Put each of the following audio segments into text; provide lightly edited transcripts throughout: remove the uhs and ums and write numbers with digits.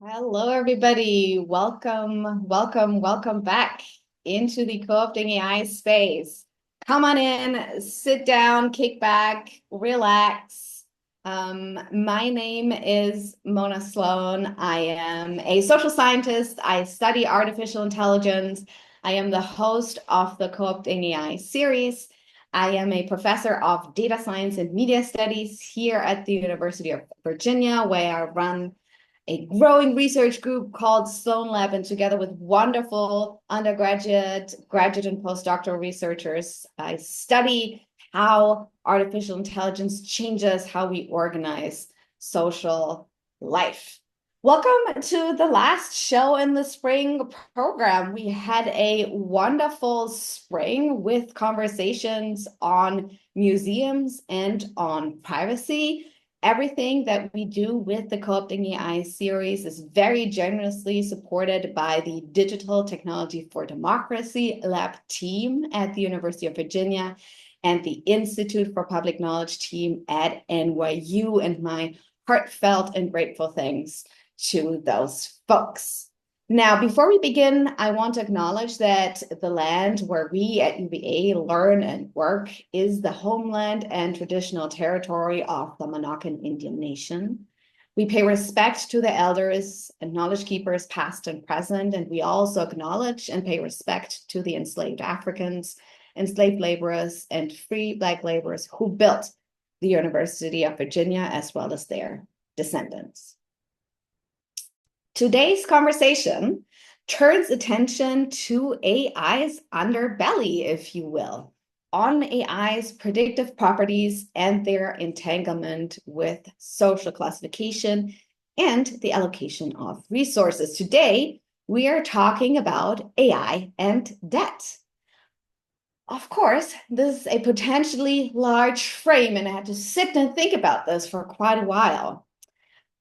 Hello, everybody. Welcome back into the co-opting AI space. Come on in, sit down, kick back, relax. My name is Mona Sloane. I am a social scientist. I study artificial intelligence. I am the host of the Co-opting AI series. I am a professor of data science and media studies here at the University of Virginia, where I run a growing research group called Sloane Lab, and together with wonderful undergraduate, graduate, and postdoctoral researchers, I study how artificial intelligence changes how we organize social life. Welcome to the last show in the spring program. We had a wonderful spring with conversations on museums and on privacy. Everything that we do with the Co-opting AI series is very generously supported by the Digital Technology for Democracy Lab team at the University of Virginia and the Institute for Public Knowledge team at NYU, and my heartfelt and grateful thanks to those folks. Now, before we begin, I want to acknowledge that the land where we at UVA learn and work is the homeland and traditional territory of the Monacan Indian Nation. We pay respect to the elders and knowledge keepers, past and present, and we also acknowledge and pay respect to the enslaved Africans, enslaved laborers, and free Black laborers who built the University of Virginia, as well as their descendants. Today's conversation turns attention to AI's underbelly, if you will, on AI's predictive properties and their entanglement with social classification and the allocation of resources. Today, we are talking about AI and debt. Of course, this is a potentially large frame, and I had to sit and think about this for quite a while.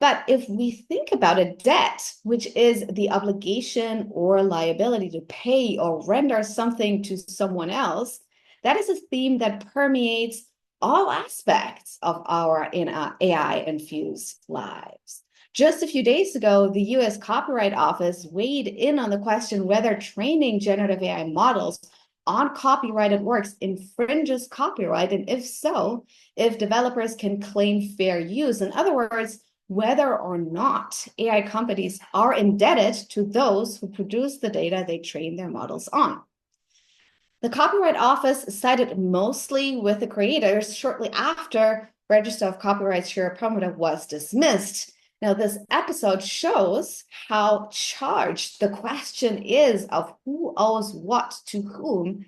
But if we think about a debt, which is the obligation or liability to pay or render something to someone else, that is a theme that permeates all aspects of our AI-infused lives. Just a few days ago, the US Copyright Office weighed in on the question whether training generative AI models on copyrighted works infringes copyright, and if so, if developers can claim fair use. In other words, whether or not AI companies are indebted to those who produce the data they train their models on. The Copyright Office sided mostly with the creators shortly after Register of Copyright Share Primitive was dismissed. Now, this episode shows how charged the question is of who owes what to whom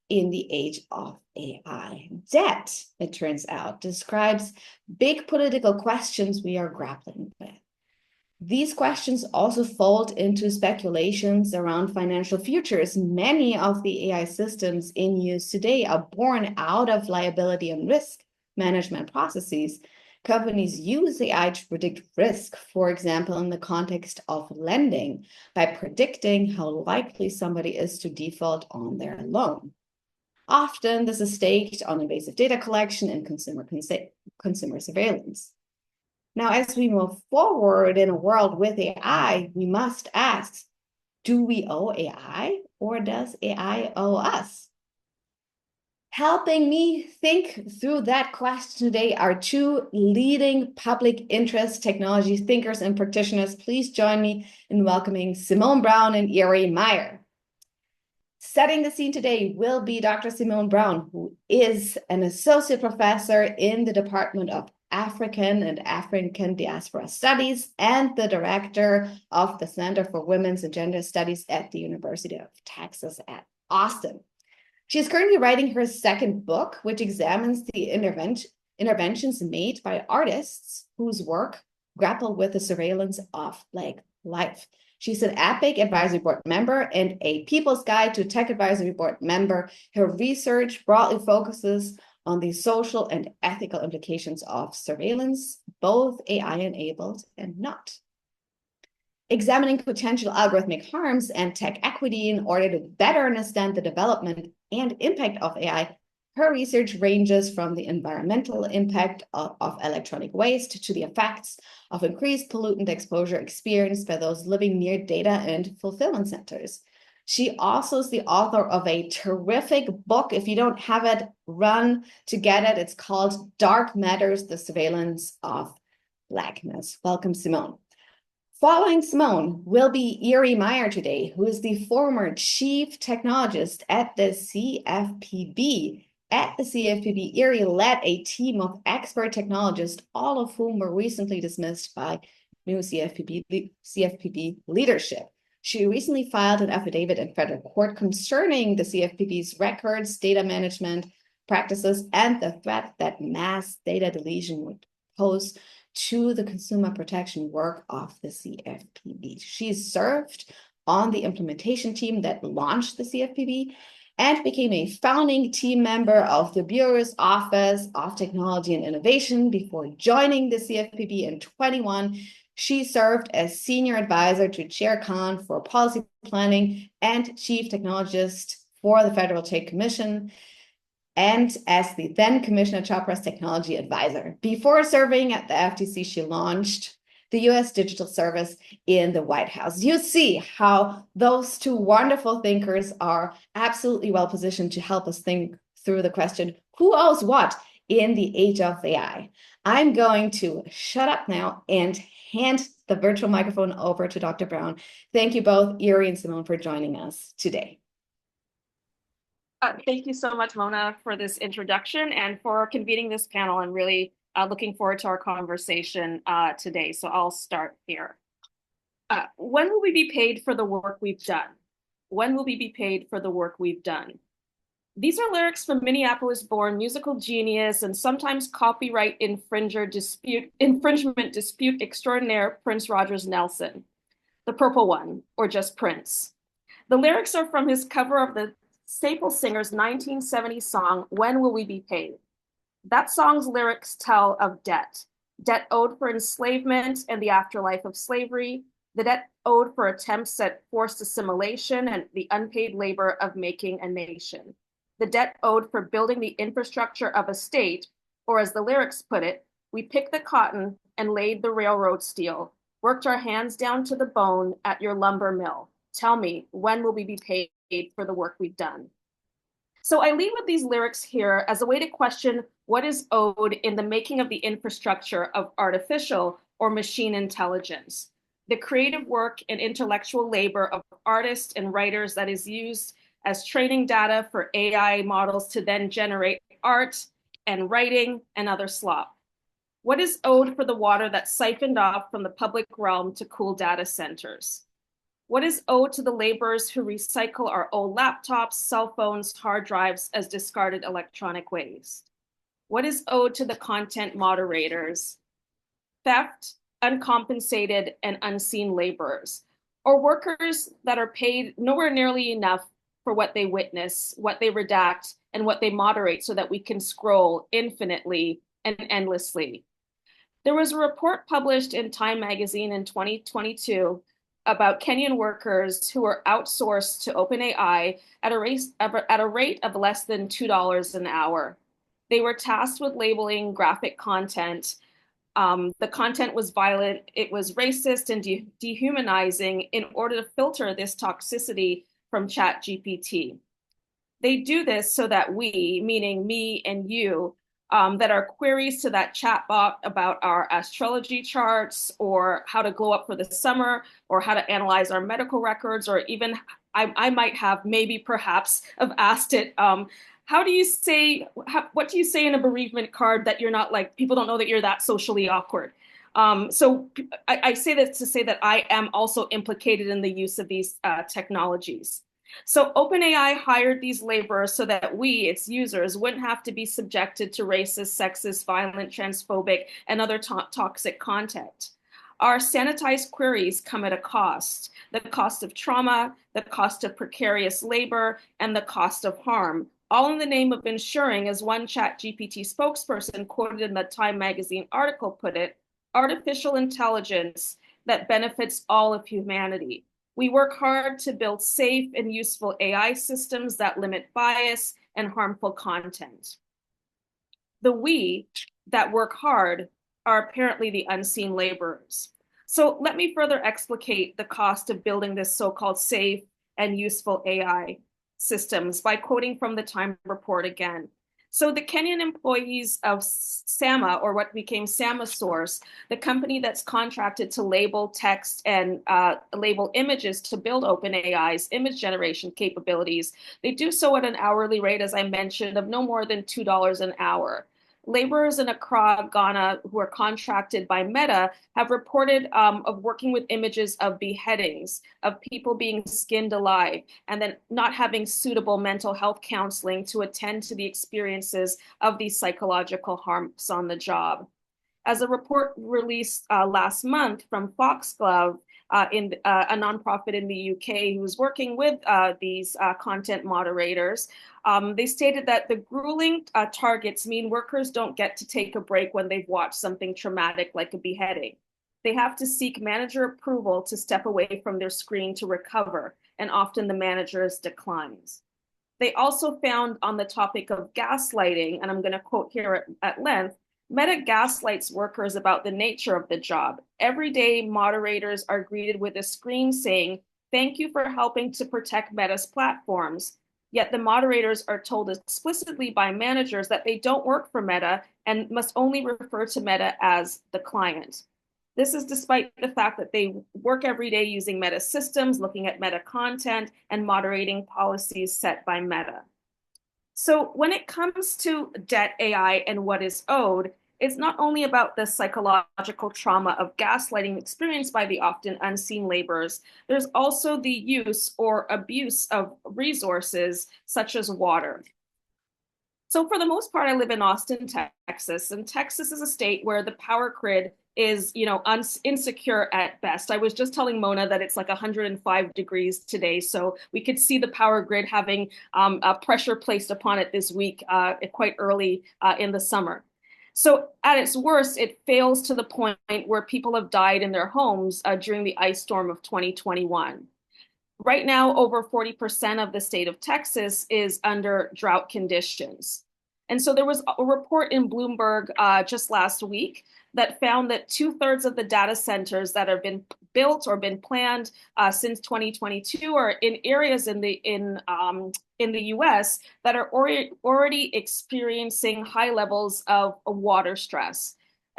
in the age of AI. Debt, it turns out, describes big political questions we are grappling with. These questions also fold into speculations around financial futures. Many of the AI systems in use today are born out of liability and risk management processes. Companies use AI to predict risk, for example, in the context of lending, by predicting how likely somebody is to default on their loan. Often, this is staked on invasive data collection and consumer surveillance. Now, as we move forward in a world with AI, we must ask, do we owe AI or does AI owe us? Helping me think through that question today are two leading public interest technology thinkers and practitioners. Please join me in welcoming Simone Browne and Erie Meyer. Setting the scene today will be Dr. Simone Browne, who is an associate professor in the Department of African and African Diaspora Studies and the director of the Center for Women's and Gender Studies at the University of Texas at Austin. She is currently writing her second book, which examines the interventions made by artists whose work grapple with the surveillance of Black life. She's an APIC Advisory Board member and a People's Guide to Tech Advisory Board member. Her research broadly focuses on the social and ethical implications of surveillance, both AI-enabled and not. Examining potential algorithmic harms and tech equity in order to better understand the development and impact of AI Her research ranges from the environmental impact of electronic waste to the effects of increased pollutant exposure experienced by those living near data and fulfillment centers. She also is the author of a terrific book. If you don't have it, run to get it. It's called Dark Matters, The Surveillance of Blackness. Welcome, Simone. Following Sloane will be Erie Meyer today, who is the former chief technologist at the CFPB. At the CFPB, Erie led a team of expert technologists, all of whom were recently dismissed by new CFPB leadership. She recently filed an affidavit in federal court concerning the CFPB's records, data management practices, and the threat that mass data deletion would pose to the consumer protection work of the CFPB. She served on the implementation team that launched the CFPB and became a founding team member of the Bureau's Office of Technology and Innovation before joining the CFPB in 2021. She served as senior advisor to Chair Khan for policy planning and chief technologist for the Federal Trade Commission, and as the then Commissioner Chopra's technology advisor. Before serving at the FTC, she launched the U.S. Digital Service in the White House. You see how those two wonderful thinkers are absolutely well positioned to help us think through the question, who owes what in the age of AI? I'm going to shut up now and hand the virtual microphone over to Dr. Browne. Thank you both, Erie and Simone, for joining us today. Thank you so much, Mona, for this introduction and for convening this panel. I'm really looking forward to our conversation today. So I'll start here. When will we be paid for the work we've done? When will we be paid for the work we've done? These are lyrics from Minneapolis-born musical genius and sometimes copyright infringement dispute extraordinaire Prince Rogers Nelson, the purple one, or just Prince. The lyrics are from his cover of the Staple Singer's 1970 song, When Will We Be Paid? That song's lyrics tell of debt owed for enslavement and the afterlife of slavery, the debt owed for attempts at forced assimilation and the unpaid labor of making a nation, the debt owed for building the infrastructure of a state, or as the lyrics put it, we picked the cotton and laid the railroad steel, worked our hands down to the bone at your lumber mill. Tell me, when will we be paid for the work we've done? So I lead with these lyrics here as a way to question what is owed in the making of the infrastructure of artificial or machine intelligence, the creative work and intellectual labor of artists and writers that is used as training data for AI models to then generate art and writing and other slop. What is owed for the water that's siphoned off from the public realm to cool data centers? What is owed to the laborers who recycle our old laptops, cell phones, hard drives as discarded electronic waste? What is owed to the content moderators? Theft, uncompensated, and unseen laborers, or workers that are paid nowhere nearly enough for what they witness, what they redact, and what they moderate so that we can scroll infinitely and endlessly. There was a report published in Time magazine in 2022 about Kenyan workers who were outsourced to OpenAI at a rate of less than $2 an hour. They were tasked with labeling graphic content. The content was violent, it was racist and dehumanizing in order to filter this toxicity from ChatGPT. They do this so that we, meaning me and you, that are queries to that chatbot about our astrology charts or how to glow up for the summer or how to analyze our medical records, or even I might have maybe perhaps have asked it, what do you say in a bereavement card that you're not like, people don't know that you're that socially awkward. So I say this to say that I am also implicated in the use of these technologies. So OpenAI hired these laborers so that we, its users, wouldn't have to be subjected to racist, sexist, violent, transphobic, and other toxic content. Our sanitized queries come at a cost, the cost of trauma, the cost of precarious labor, and the cost of harm, all in the name of ensuring, as one ChatGPT spokesperson quoted in the Time magazine article put it, artificial intelligence that benefits all of humanity. We work hard to build safe and useful AI systems that limit bias, and harmful content. The we that work hard are apparently the unseen laborers. So let me further explicate the cost of building this so-called safe and useful AI systems by quoting from the Time report again. So the Kenyan employees of SAMA, or what became SAMA Source, the company that's contracted to label text and label images to build OpenAI's image generation capabilities, they do so at an hourly rate, as I mentioned, of no more than $2 an hour. Laborers in Accra, Ghana, who are contracted by Meta, have reported of working with images of beheadings, of people being skinned alive, and then not having suitable mental health counseling to attend to the experiences of these psychological harms on the job. As a report released last month from Foxglove, a nonprofit in the UK who's working with these content moderators, they stated that the grueling targets mean workers don't get to take a break when they've watched something traumatic like a beheading. They have to seek manager approval to step away from their screen to recover, and often the managers declines. They also found on the topic of gaslighting, and I'm going to quote here at length, Meta gaslights workers about the nature of the job. Every day, moderators are greeted with a screen saying, "Thank you for helping to protect Meta's platforms." Yet the moderators are told explicitly by managers that they don't work for Meta and must only refer to Meta as the client. This is despite the fact that they work every day using Meta systems, looking at Meta content, and moderating policies set by Meta. So when it comes to debt AI and what is owed, it's not only about the psychological trauma of gaslighting experienced by the often unseen laborers, there's also the use or abuse of resources such as water. So for the most part, I live in Austin, Texas, and Texas is a state where the power grid is, insecure at best. I was just telling Mona that it's like 105 degrees today, so we could see the power grid having a pressure placed upon it this week, quite early in the summer. So at its worst, it fails to the point where people have died in their homes during the ice storm of 2021. Right now, over 40% of the state of Texas is under drought conditions. And so there was a report in Bloomberg just last week that found that 2/3 of the data centers that have been built or been planned since 2022 are in areas in the U.S. that are already experiencing high levels of water stress.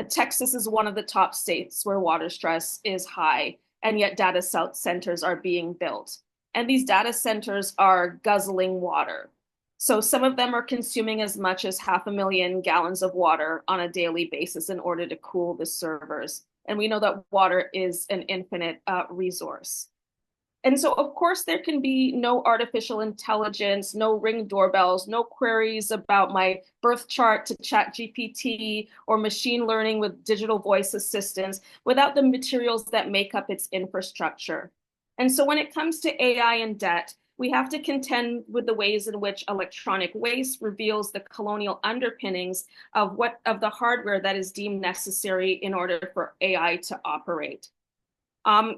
Texas is one of the top states where water stress is high, and yet data centers are being built. And these data centers are guzzling water. So some of them are consuming as much as 500,000 gallons of water on a daily basis in order to cool the servers. And we know that water is an infinite resource. And so, of course, there can be no artificial intelligence, no Ring doorbells, no queries about my birth chart to ChatGPT or machine learning with digital voice assistants without the materials that make up its infrastructure. And so when it comes to AI and debt, we have to contend with the ways in which electronic waste reveals the colonial underpinnings of the hardware that is deemed necessary in order for AI to operate.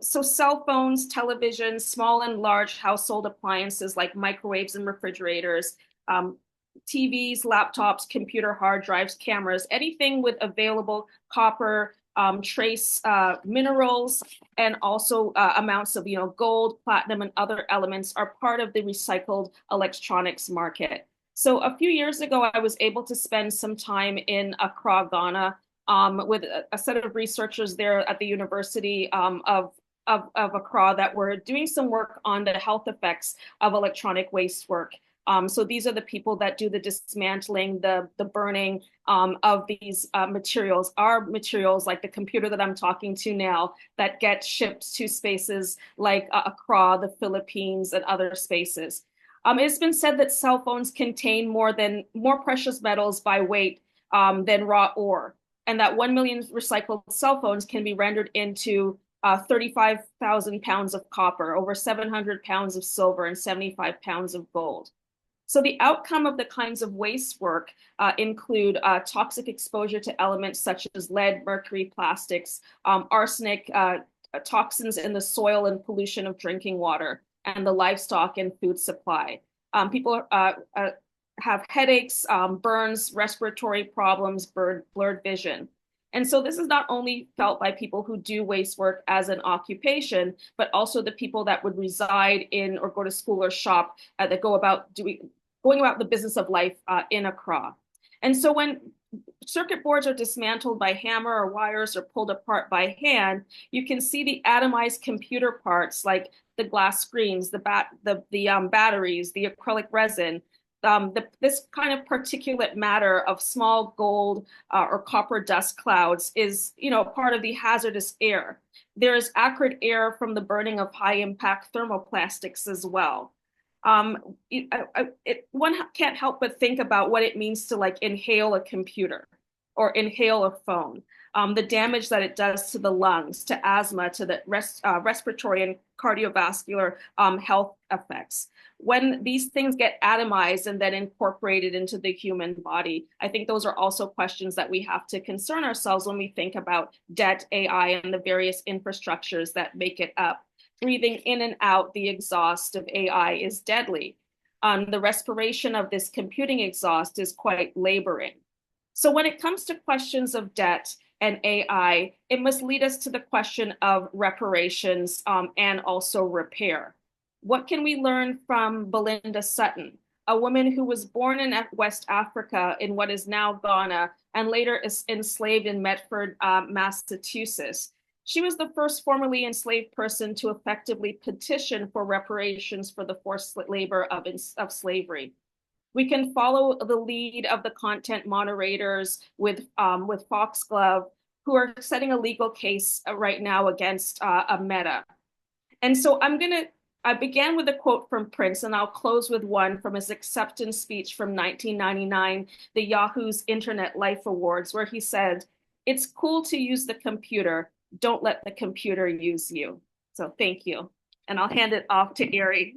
So cell phones, televisions, small and large household appliances like microwaves and refrigerators, TVs, laptops, computer hard drives, cameras, anything with available copper, trace minerals, and also amounts of gold, platinum, and other elements are part of the recycled electronics market. So a few years ago, I was able to spend some time in Accra, Ghana, with a set of researchers there at the University of Accra that were doing some work on the health effects of electronic waste work. So these are the people that do the dismantling, the burning of these materials, are materials like the computer that I'm talking to now that get shipped to spaces like Accra, the Philippines, and other spaces. It's been said that cell phones contain more precious metals by weight than raw ore, and that 1 million recycled cell phones can be rendered into 35,000 pounds of copper, over 700 pounds of silver, and 75 pounds of gold. So the outcome of the kinds of waste work include toxic exposure to elements such as lead, mercury, plastics, arsenic, toxins in the soil, and pollution of drinking water, and the livestock and food supply. have headaches, burns, respiratory problems, blurred vision. And so this is not only felt by people who do waste work as an occupation, but also the people that would reside in or go to school or shop that going about the business of life in Accra. And so when circuit boards are dismantled by hammer or wires or pulled apart by hand, you can see the atomized computer parts like the glass screens, the batteries, the acrylic resin, this kind of particulate matter of small gold or copper dust clouds is, part of the hazardous air. There is acrid air from the burning of high impact thermoplastics as well. One can't help but think about what it means to like inhale a computer or inhale a phone. The damage that it does to the lungs, to asthma, to the respiratory and cardiovascular health effects. When these things get atomized and then incorporated into the human body, I think those are also questions that we have to concern ourselves when we think about debt, AI, and the various infrastructures that make it up. Breathing in and out the exhaust of AI is deadly. The respiration of this computing exhaust is quite laboring. So when it comes to questions of debt and AI, it must lead us to the question of reparations and also repair. What can we learn from Belinda Sutton, a woman who was born in West Africa in what is now Ghana and later is enslaved in Medford, Massachusetts? She was the first formerly enslaved person to effectively petition for reparations for the forced labor of slavery. We can follow the lead of the content moderators with Foxglove, who are setting a legal case right now against a Meta. And so I began with a quote from Prince, and I'll close with one from his acceptance speech from 1999, the Yahoo's Internet Life Awards, where he said, "It's cool to use the computer. Don't let the computer use you." So thank you. And I'll hand it off to Erie.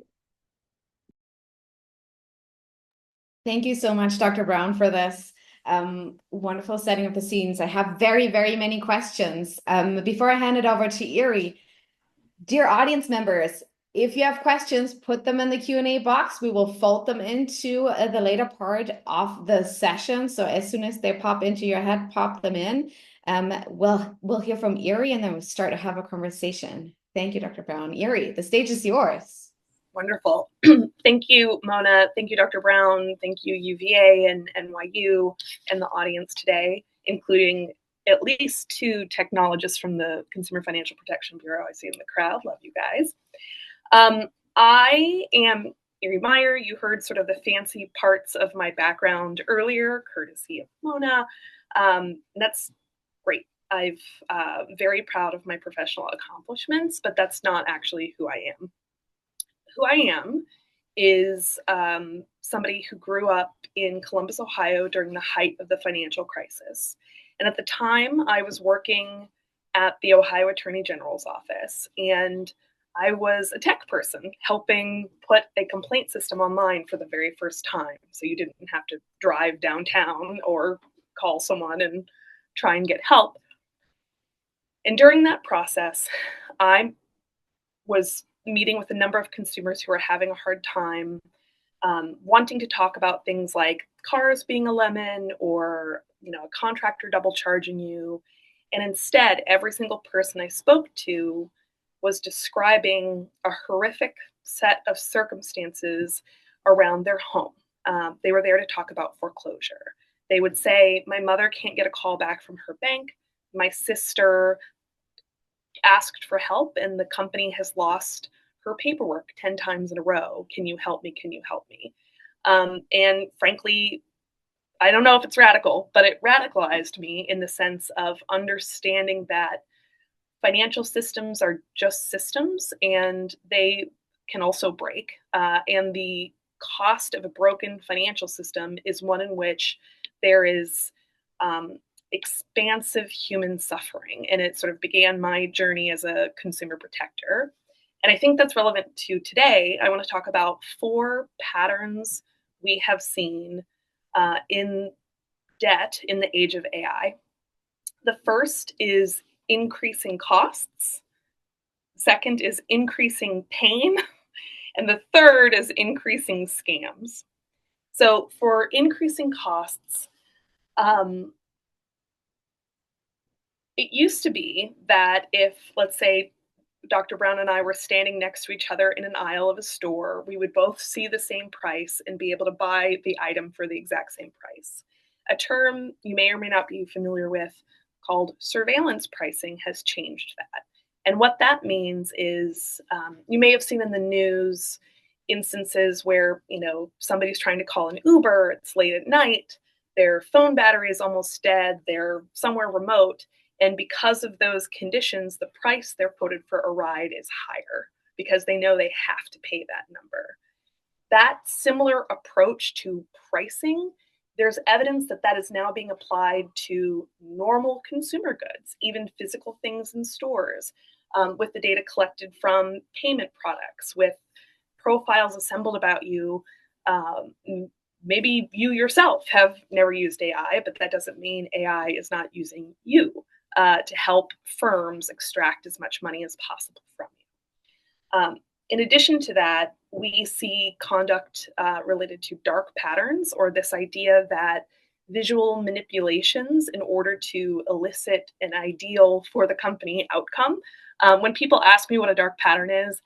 Thank you so much, Dr. Browne, for this wonderful setting of the scenes. I have very, very many questions. Before I hand it over to Erie, dear audience members, if you have questions, put them in the Q&A box. We will fold them into the later part of the session. So as soon as they pop into your head, pop them in. We'll hear from Erie and then we'll start to have a conversation. Thank you, Dr. Browne. Erie, the stage is yours. Wonderful. Thank you, Mona. Thank you, Dr. Browne. Thank you, UVA and NYU and the audience today, including at least 2 technologists from the Consumer Financial Protection Bureau I see in the crowd. Love you guys. I am Erie Meyer. You heard sort of the fancy parts of my background earlier, courtesy of Mona. That's great. I'm very proud of my professional accomplishments, but that's not actually who I am. Who I am is somebody who grew up in Columbus, Ohio during the height of the financial crisis. And at the time, I was working at the Ohio Attorney General's office, and I was a tech person helping put a complaint system online for the very first time. So you didn't have to drive downtown or call someone and try and get help. And during that process, I was meeting with a number of consumers who are having a hard time, wanting to talk about things like cars being a lemon or, a contractor double charging you. And instead, every single person I spoke to was describing a horrific set of circumstances around their home. They were there to talk about foreclosure. They would say, my mother can't get a call back from her bank. My sister asked for help and the company has lost her paperwork 10 times in a row. Can you help me? Can you help me? And frankly, I don't know if it's radical, but it radicalized me in the sense of understanding that financial systems are just systems and they can also break. And the cost of a broken financial system is one in which there is expansive human suffering. And it sort of began my journey as a consumer protector. And I think that's relevant to today. I want to talk about 4 patterns we have seen in debt in the age of AI. The first is increasing costs. Second is increasing pain. And the third is increasing scams. So for increasing costs, it used to be that if, let's say, Dr. Browne and I were standing next to each other in an aisle of a store, we would both see the same price and be able to buy the item for the exact same price. A term you may or may not be familiar with called surveillance pricing has changed that. And what that means is you may have seen in the news instances where, somebody's trying to call an Uber, it's late at night, their phone battery is almost dead, they're somewhere remote, and because of those conditions, the price they're quoted for a ride is higher because they know they have to pay that number. That similar approach to pricing, there's evidence that that is now being applied to normal consumer goods, even physical things in stores, with the data collected from payment products, with profiles assembled about you. Maybe you yourself have never used AI, but that doesn't mean AI is not using you to help firms extract as much money as possible from you. In addition to that, we see conduct related to dark patterns, or this idea that visual manipulations in order to elicit an ideal for the company outcome. When people ask me what a dark pattern is,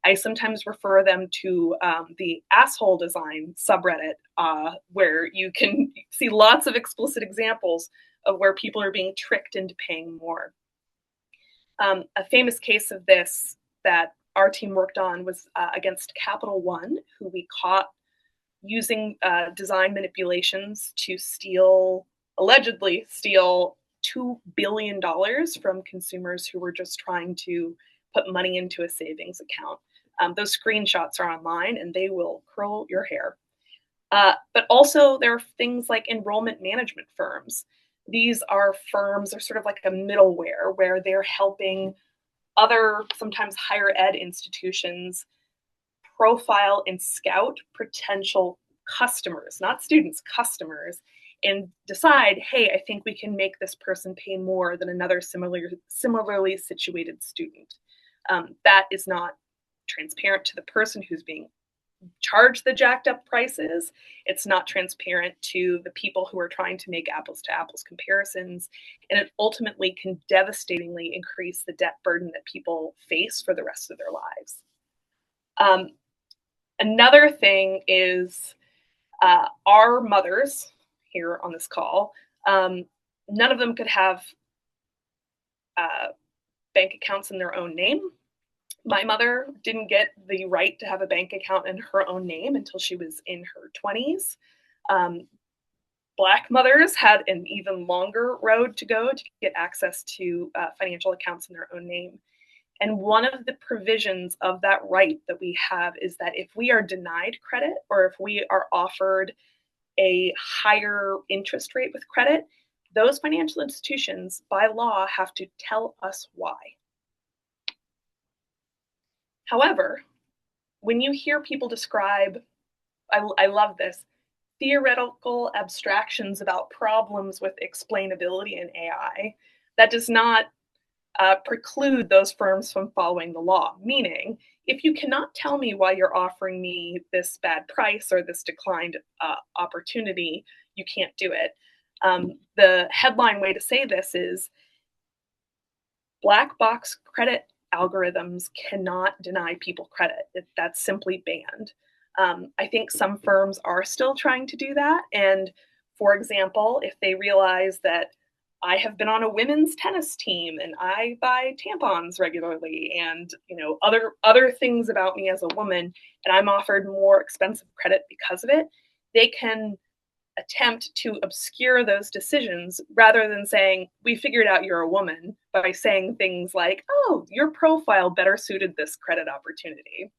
I sometimes refer them to the asshole design subreddit, where you can see lots of explicit examples of where people are being tricked into paying more. A famous case of this that our team worked on was against Capital One, who we caught using design manipulations to allegedly steal $2 billion from consumers who were just trying to put money into a savings account. Those screenshots are online and they will curl your hair. But also there are things like enrollment management firms. These are firms are sort of like a middleware where they're helping other, sometimes higher ed institutions profile and scout potential customers, not students, customers, and decide, hey, I think we can make this person pay more than another similarly situated student. That is not transparent to the person who's being charged the jacked up prices. It's not transparent to the people who are trying to make apples to apples comparisons. And it ultimately can devastatingly increase the debt burden that people face for the rest of their lives. Another thing is our mothers here on this call, none of them could have bank accounts in their own name. My mother didn't get the right to have a bank account in her own name until she was in her 20s. Black mothers had an even longer road to go to get access to financial accounts in their own name. And one of the provisions of that right that we have is that if we are denied credit or if we are offered a higher interest rate with credit, those financial institutions by law have to tell us why. However, when you hear people describe, I love this, theoretical abstractions about problems with explainability in AI, that does not preclude those firms from following the law. Meaning, if you cannot tell me why you're offering me this bad price or this declined opportunity, you can't do it. The headline way to say this is black box credit algorithms cannot deny people credit. That's simply banned. I think some firms are still trying to do that. And for example, if they realize that I have been on a women's tennis team and I buy tampons regularly and other things about me as a woman, and I'm offered more expensive credit because of it, they can attempt to obscure those decisions rather than saying, we figured out you're a woman, by saying things like, oh, your profile better suited this credit opportunity.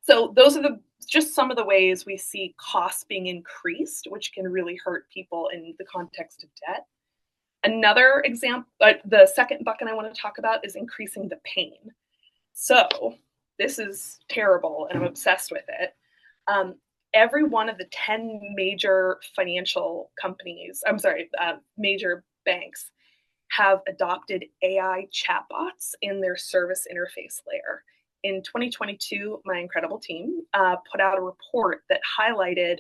So those are just some of the ways we see costs being increased, which can really hurt people in the context of debt. Another example, the second bucket I want to talk about is increasing the pain. So this is terrible and I'm obsessed with it. Every one of the 10 major financial companies, major banks have adopted AI chatbots in their service interface layer. in 2022, my incredible team put out a report that highlighted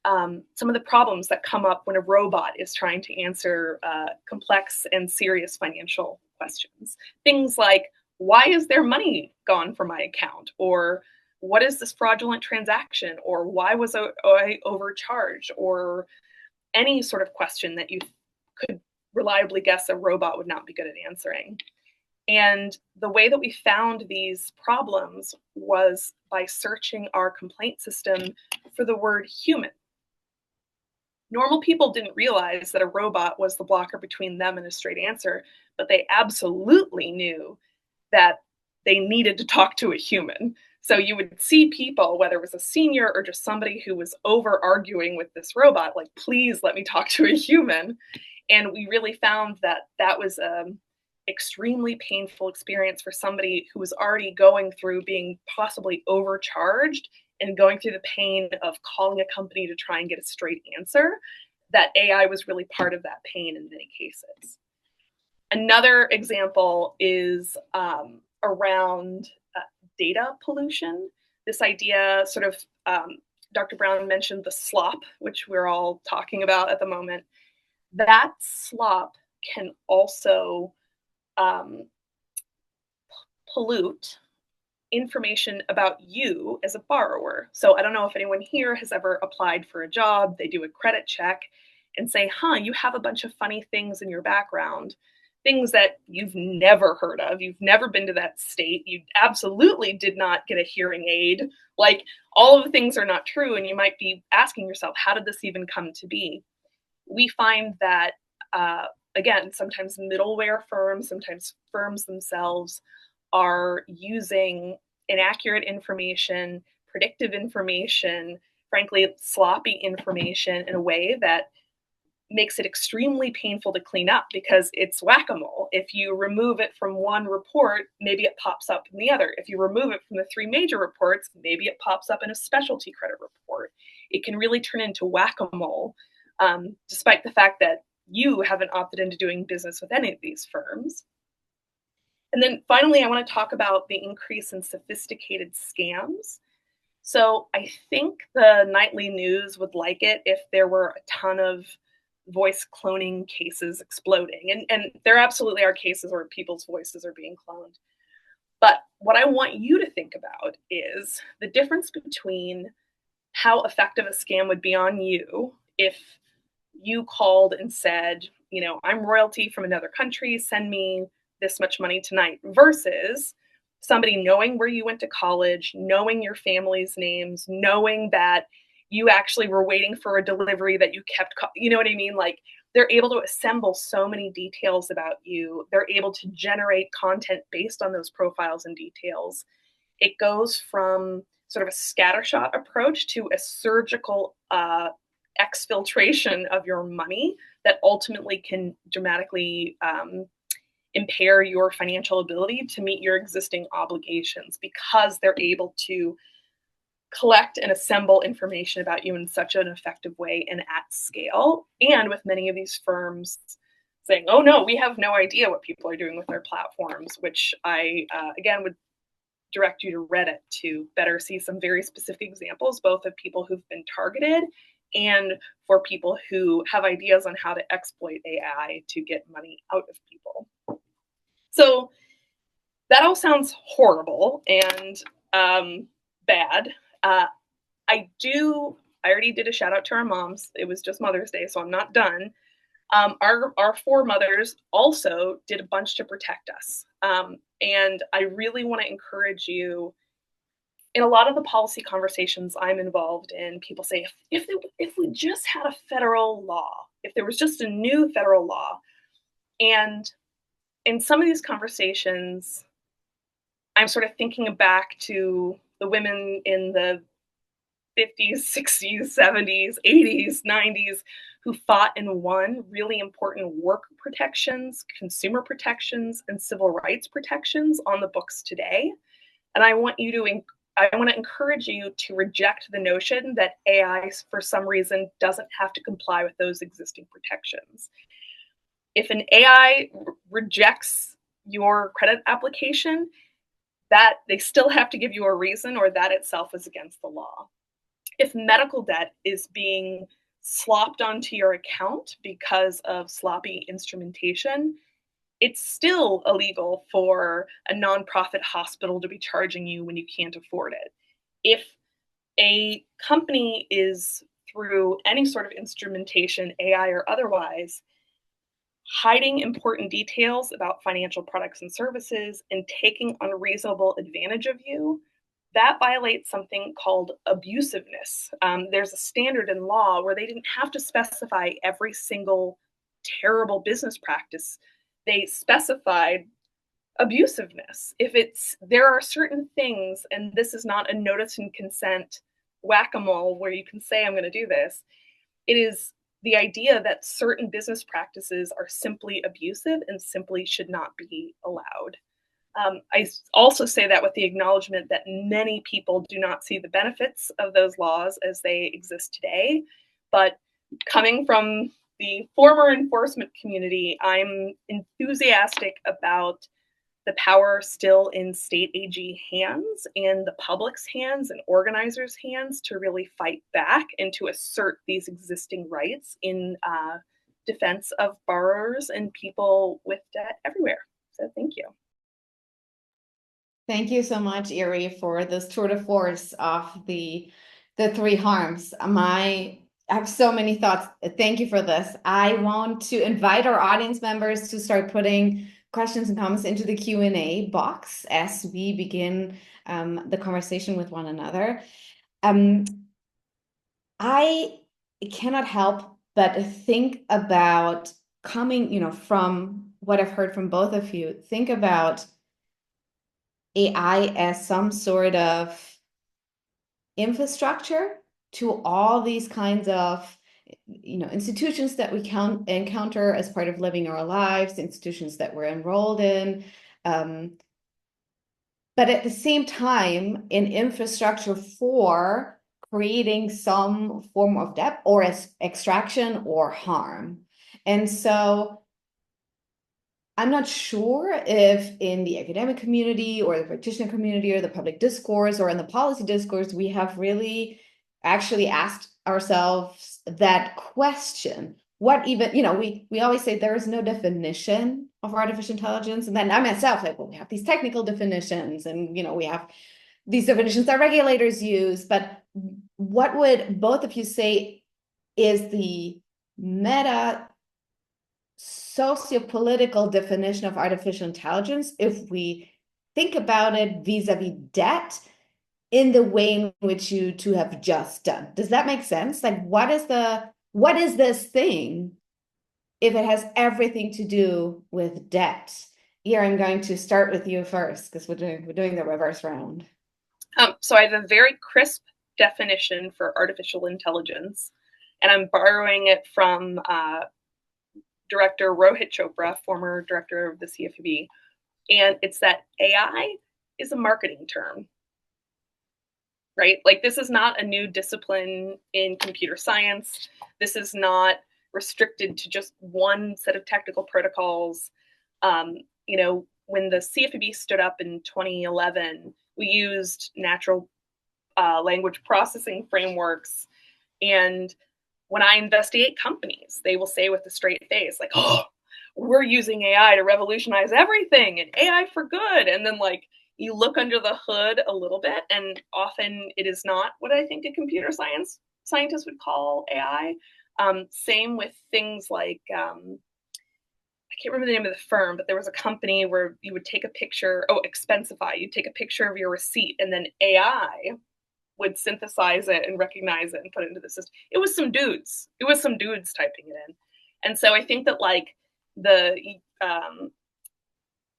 some of the problems that come up when a robot is trying to answer complex and serious financial questions. Things like, why is there money gone from my account? Or what is this fraudulent transaction? Or why was I overcharged? Or any sort of question that you could reliably guess a robot would not be good at answering. And the way that we found these problems was by searching our complaint system for the word human. Normal people didn't realize that a robot was the blocker between them and a straight answer, but they absolutely knew that they needed to talk to a human. So you would see people, whether it was a senior or just somebody who was over arguing with this robot, like, please let me talk to a human. And we really found that that was an extremely painful experience for somebody who was already going through being possibly overcharged and going through the pain of calling a company to try and get a straight answer. That AI was really part of that pain in many cases. Another example is around data pollution. This idea sort of, Dr. Browne mentioned the slop, which we're all talking about at the moment. That slop can also pollute information about you as a borrower. So I don't know if anyone here has ever applied for a job. They do a credit check and say, you have a bunch of funny things in your background, things that you've never heard of. You've never been to that state. You absolutely did not get a hearing aid. Like, all of the things are not true. And you might be asking yourself, how did this even come to be? We find that, again, sometimes middleware firms, sometimes firms themselves are using inaccurate information, predictive information, frankly, sloppy information in a way that makes it extremely painful to clean up because it's whack-a-mole. If you remove it from one report, maybe it pops up in the other. If you remove it from the 3 major reports, maybe it pops up in a specialty credit report. It can really turn into whack-a-mole, despite the fact that you haven't opted into doing business with any of these firms. And then finally, I want to talk about the increase in sophisticated scams. So I think the nightly news would like it if there were a ton of voice cloning cases exploding. And there absolutely are cases where people's voices are being cloned. But what I want you to think about is the difference between how effective a scam would be on you if you called and said, I'm royalty from another country, send me this much money tonight, versus somebody knowing where you went to college, knowing your family's names, knowing that you actually were waiting for a delivery that you kept, you know what I mean? Like, they're able to assemble so many details about you. They're able to generate content based on those profiles and details. It goes from sort of a scattershot approach to a surgical exfiltration of your money that ultimately can dramatically impair your financial ability to meet your existing obligations, because they're able to collect and assemble information about you in such an effective way and at scale. And with many of these firms saying, oh no, we have no idea what people are doing with their platforms, which I, again, would direct you to Reddit to better see some very specific examples, both of people who've been targeted and for people who have ideas on how to exploit AI to get money out of people. So that all sounds horrible and bad. I already did a shout out to our moms. It was just Mother's Day, so I'm not done. Our 4 mothers also did a bunch to protect us. And I really want to encourage you, in a lot of the policy conversations I'm involved in, people say, if we just had a federal law, if there was just a new federal law. And in some of these conversations, I'm sort of thinking back to the women in the 50s, 60s, 70s, 80s, 90s who fought and won really important work protections, consumer protections, and civil rights protections on the books today. And I want to encourage you to reject the notion that AI, for some reason, doesn't have to comply with those existing protections. If an AI rejects your credit application, that they still have to give you a reason, or that itself is against the law. If medical debt is being slopped onto your account because of sloppy instrumentation, it's still illegal for a nonprofit hospital to be charging you when you can't afford it. If a company is, through any sort of instrumentation, AI or otherwise, hiding important details about financial products and services and taking unreasonable advantage of you, that violates something called abusiveness. There's a standard in law where they didn't have to specify every single terrible business practice. They specified abusiveness. There are certain things, and this is not a notice and consent whack-a-mole where you can say, I'm going to do this. It is the idea that certain business practices are simply abusive and simply should not be allowed. I also say that with the acknowledgement that many people do not see the benefits of those laws as they exist today. But coming from the former enforcement community, I'm enthusiastic about the power still in state AG hands and the public's hands and organizers' hands to really fight back and to assert these existing rights in defense of borrowers and people with debt everywhere. So thank you. Thank you so much, Erie, for this tour de force of the three harms. I have so many thoughts. Thank you for this. I want to invite our audience members to start putting questions and comments into the Q&A box as we begin the conversation with one another. I cannot help but think about coming, from what I've heard from both of you, think about AI as some sort of infrastructure to all these kinds of institutions that we encounter as part of living our lives, institutions that we're enrolled in, but at the same time, an infrastructure for creating some form of debt or extraction or harm. And so I'm not sure if in the academic community or the practitioner community or the public discourse or in the policy discourse, we have really actually asked ourselves that question. What even, we always say there is no definition of artificial intelligence. And then I myself, we have these technical definitions and, we have these definitions that regulators use. But what would both of you say is the meta sociopolitical definition of artificial intelligence if we think about it vis-a-vis debt in the way in which you two have just done? Does that make sense? Like, what is this thing if it has everything to do with debt? Here, I'm going to start with you first because we're doing the reverse round. So I have a very crisp definition for artificial intelligence, and I'm borrowing it from Director Rohit Chopra, former director of the CFPB, and it's that AI is a marketing term, right? Like, this is not a new discipline in computer science. This is not restricted to just one set of technical protocols. When the CFPB stood up in 2011, we used natural language processing frameworks. And when I investigate companies, they will say with a straight face, like, oh, we're using AI to revolutionize everything and AI for good. And then, you look under the hood a little bit, and often it is not what I think a computer scientist would call AI. Same with things like, I can't remember the name of the firm, but there was a company where you would take a picture, Expensify, you'd take a picture of your receipt, and then AI would synthesize it and recognize it and put it into the system. It was some dudes typing it in. And so I think that the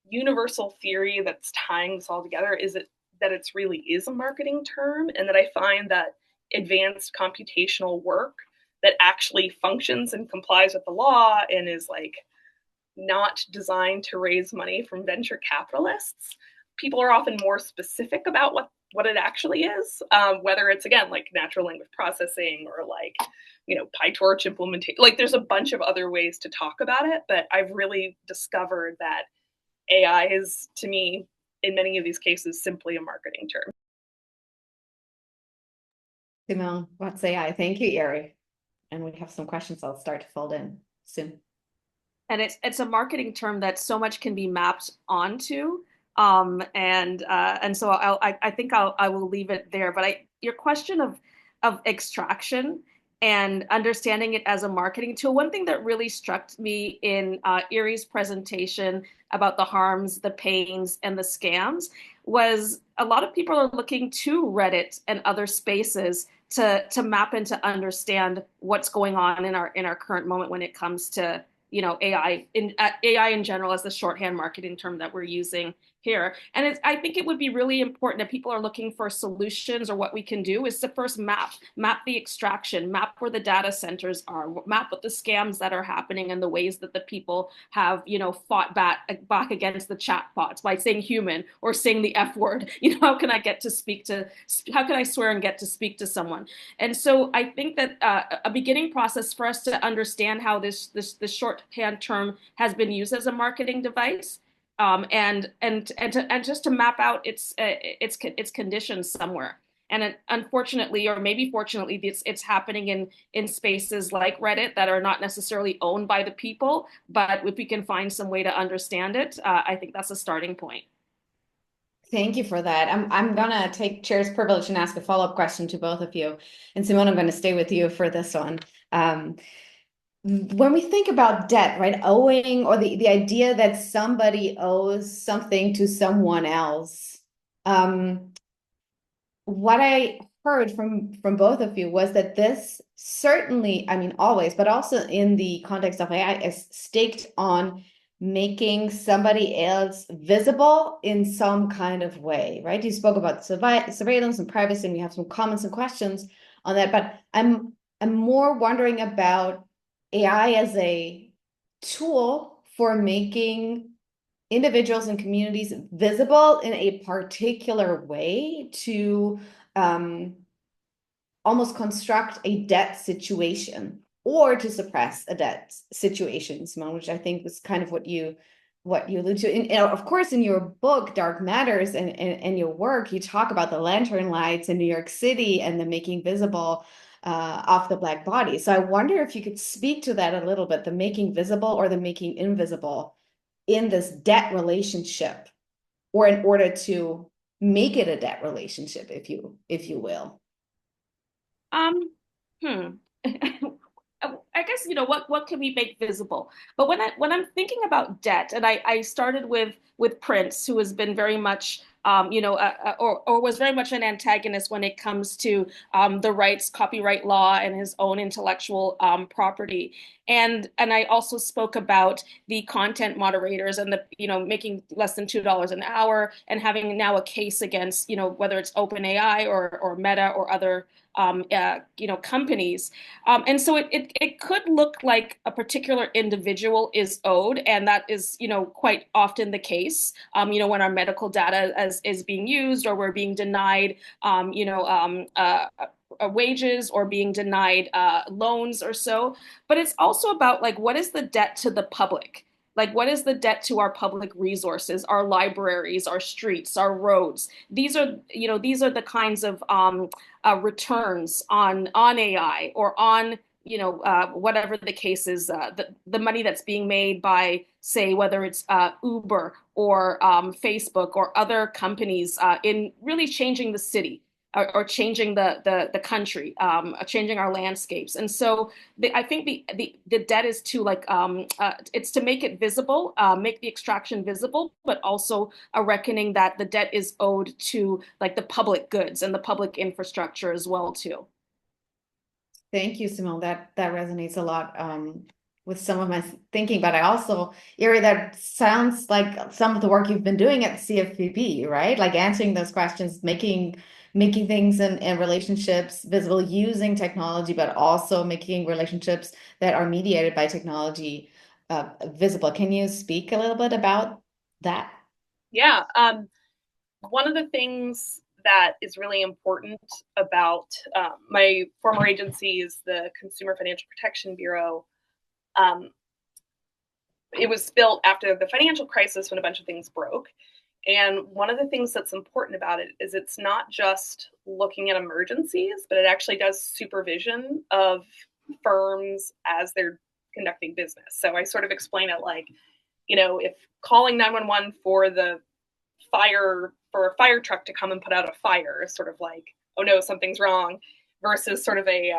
universal theory that's tying this all together is that it really is a marketing term, and that I find that advanced computational work that actually functions and complies with the law and is not designed to raise money from venture capitalists, people are often more specific about what it actually is, whether it's, again, natural language processing or PyTorch implementation. There's a bunch of other ways to talk about it, but I've really discovered that AI is, to me, in many of these cases, simply a marketing term. Simone, what's AI? Thank you, Erie. And we have some questions I'll start to fold in soon. And it's a marketing term that so much can be mapped onto. And so I think I will leave it there. But your question of extraction and understanding it as a marketing tool, one thing that really struck me in Erie's presentation about the harms, the pains, and the scams was a lot of people are looking to Reddit and other spaces to map and to understand what's going on in our current moment when it comes to AI in general as the shorthand marketing term that we're using here. And I think it would be really important if people are looking for solutions or what we can do is to first map the extraction, map where the data centers are, map what the scams that are happening and the ways that the people have, fought back against the chatbots by saying human or saying the F word. How can I swear and get to speak to someone? And so I think that a beginning process for us to understand how this shorthand term has been used as a marketing device, and just to map out its conditions somewhere. And unfortunately, or maybe fortunately, it's happening in spaces like Reddit that are not necessarily owned by the people. But if we can find some way to understand it, I think that's a starting point. Thank you for that. I'm gonna take chair's privilege and ask a follow-up question to both of you. And Simone, I'm gonna stay with you for this one. When we think about debt, right, owing, or the idea that somebody owes something to someone else, what I heard from both of you was that this certainly, I mean, always, but also in the context of AI, is staked on making somebody else visible in some kind of way, right? You spoke about surveillance and privacy, and we have some comments and questions on that, but I'm more wondering about AI as a tool for making individuals and communities visible in a particular way to almost construct a debt situation or to suppress a debt situation, Simone, which I think was kind of what you allude to. And of course, in your book, Dark Matters, and your work, you talk about the lantern lights in New York City and the making visible of the Black body. So I wonder if you could speak to that a little bit, the making visible or the making invisible in this debt relationship, or in order to make it a debt relationship, if you will. I guess what can we make visible? But when I'm thinking about debt, and I started with Prince, who has been very much or was very much an antagonist when it comes to the rights, copyright law, and his own intellectual property. And I also spoke about the content moderators and the making less than $2 an hour and having now a case against whether it's OpenAI or Meta or other companies. And so it could look like a particular individual is owed, and that is quite often the case. When our medical data is being used, or we're being denied wages, or being denied loans or so. But it's also about what is the debt to the public? What is the debt to our public resources, our libraries, our streets, our roads? These are the kinds of returns on AI, or on whatever the case is, the money that's being made by, say, whether it's Uber or Facebook or other companies in really changing the city, or changing the country, changing our landscapes. And so I think the debt is to it's to make it visible, make the extraction visible, but also a reckoning that the debt is owed to the public goods and the public infrastructure as well too. Thank you, Simone. That resonates a lot with some of my thinking, but I also, Erie, that sounds like some of the work you've been doing at CFPB, right? Answering those questions, making things and relationships visible using technology, but also making relationships that are mediated by technology visible. Can you speak a little bit about that? Yeah. One of the things that is really important about my former agency is the Consumer Financial Protection Bureau. It was built after the financial crisis when a bunch of things broke. And one of the things that's important about it is it's not just looking at emergencies, but it actually does supervision of firms as they're conducting business. So I sort of explain it like, if calling 911 for the for a fire truck to come and put out a fire is sort of like, oh no, something's wrong, versus sort of a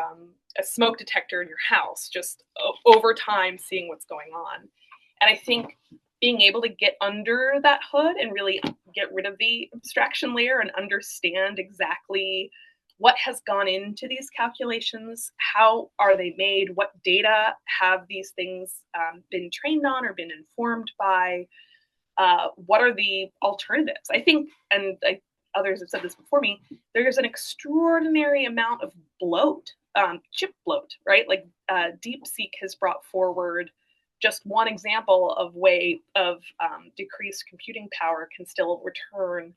smoke detector in your house, just over time seeing what's going on. And I think being able to get under that hood and really get rid of the abstraction layer and understand exactly what has gone into these calculations, how are they made, what data have these things been trained on or been informed by, what are the alternatives? I think, and others have said this before me, there's an extraordinary amount of bloat, chip bloat, right? Like DeepSeek has brought forward just one example of way of decreased computing power can still return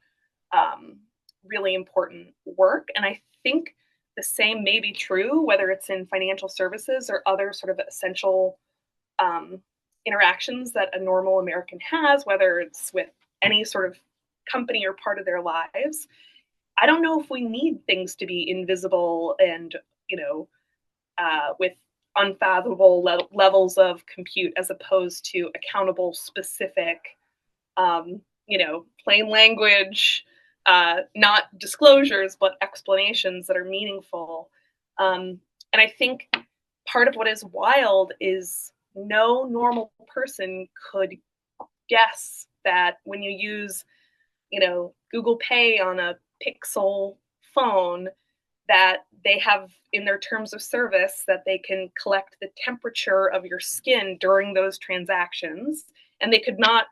really important work. And I think the same may be true, whether it's in financial services or other sort of essential interactions that a normal American has, whether it's with any sort of company or part of their lives. I don't know if we need things to be invisible and, with unfathomable levels of compute as opposed to accountable, specific, plain language, not disclosures, but explanations that are meaningful. And I think part of what is wild is no normal person could guess that when you use, Google Pay on a Pixel phone, that they have in their terms of service that they can collect the temperature of your skin during those transactions, and they could not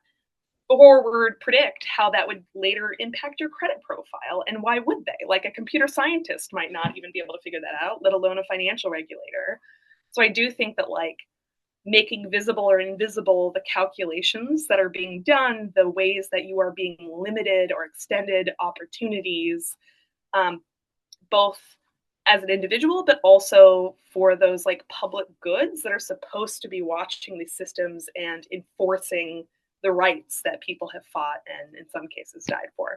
forward predict how that would later impact your credit profile. And why would they? Like a computer scientist might not even be able to figure that out, let alone a financial regulator. So I do think that making visible or invisible the calculations that are being done, the ways that you are being limited or extended opportunities, both as an individual, but also for those public goods that are supposed to be watching these systems and enforcing the rights that people have fought and in some cases died for.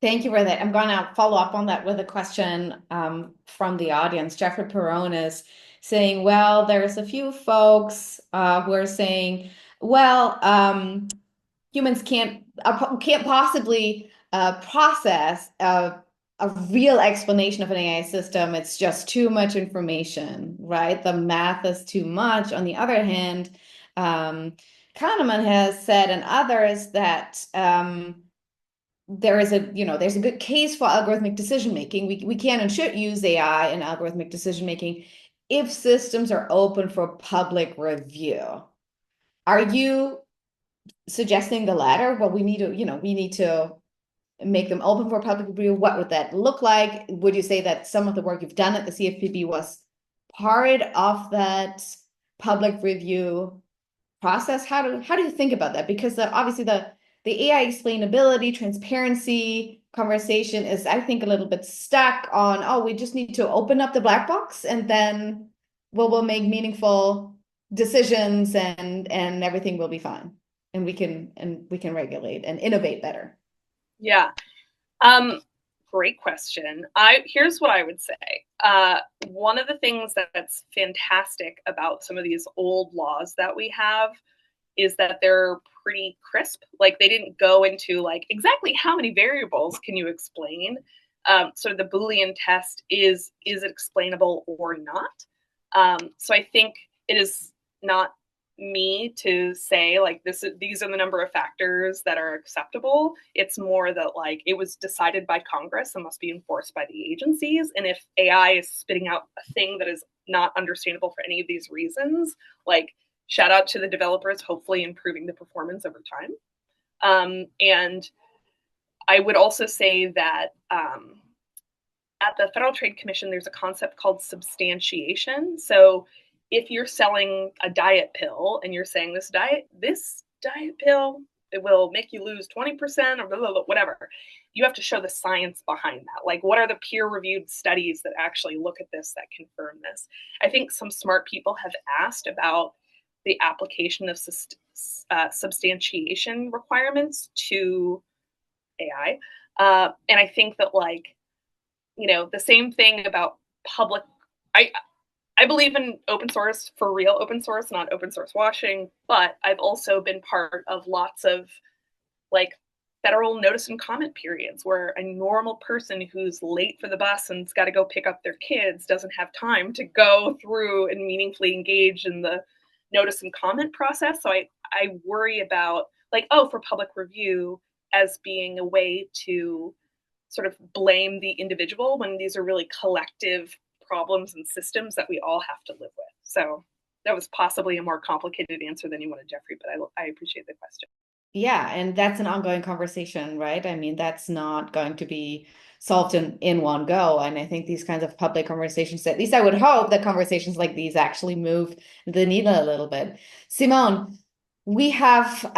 Thank you for that. I'm going to follow up on that with a question from the audience. Jeffrey Perone is saying, well, there's a few folks who are saying, well, humans can't possibly process a real explanation of an AI system. It's just too much information, right? The math is too much. On the other hand, Kahneman has said, and others, that there's a good case for algorithmic decision making. We can and should use AI in algorithmic decision making if systems are open for public review. Are you suggesting the latter? Well, we need to make them open for public review. What would that look like? Would you say that some of the work you've done at the CFPB was part of that public review process? How do you think about that? Because obviously the AI explainability, transparency conversation is, I think, a little bit stuck on, oh, we just need to open up the black box and then we'll make meaningful decisions and everything will be fine. And we can regulate and innovate better. Yeah. Great question. Here's what I would say. One of the things that's fantastic about some of these old laws that we have is that they're pretty crisp. Like they didn't go into exactly how many variables can you explain. So the Boolean test is it explainable or not? So I think it is not me to say these are the number of factors that are acceptable. It's more that it was decided by Congress and must be enforced by the agencies. And if AI is spitting out a thing that is not understandable for any of these reasons, shout out to the developers, hopefully improving the performance over time. And I would also say that at the Federal Trade Commission, there's a concept called substantiation. So if you're selling a diet pill and you're saying this diet pill, it will make you lose 20% or blah, blah, blah, whatever, you have to show the science behind that. What are the peer-reviewed studies that actually look at this, that confirm this? I think some smart people have asked about the application of substantiation requirements to AI. And I think that, like, the same thing about public, I believe in open source, for real open source, not open source washing, but I've also been part of lots of, like, federal notice and comment periods where a normal person who's late for the bus and's got to go pick up their kids doesn't have time to go through and meaningfully engage in the notice and comment process. So I worry about, like, for public review as being a way to sort of blame the individual when these are really collective problems and systems that we all have to live with. So that was possibly a more complicated answer than you wanted, Jeffrey, but I appreciate the question. Yeah, and that's an ongoing conversation, right? I mean, that's not going to be solved in one go. And I think these kinds of public conversations, at least I would hope that conversations like these actually move the needle a little bit. Simone, we have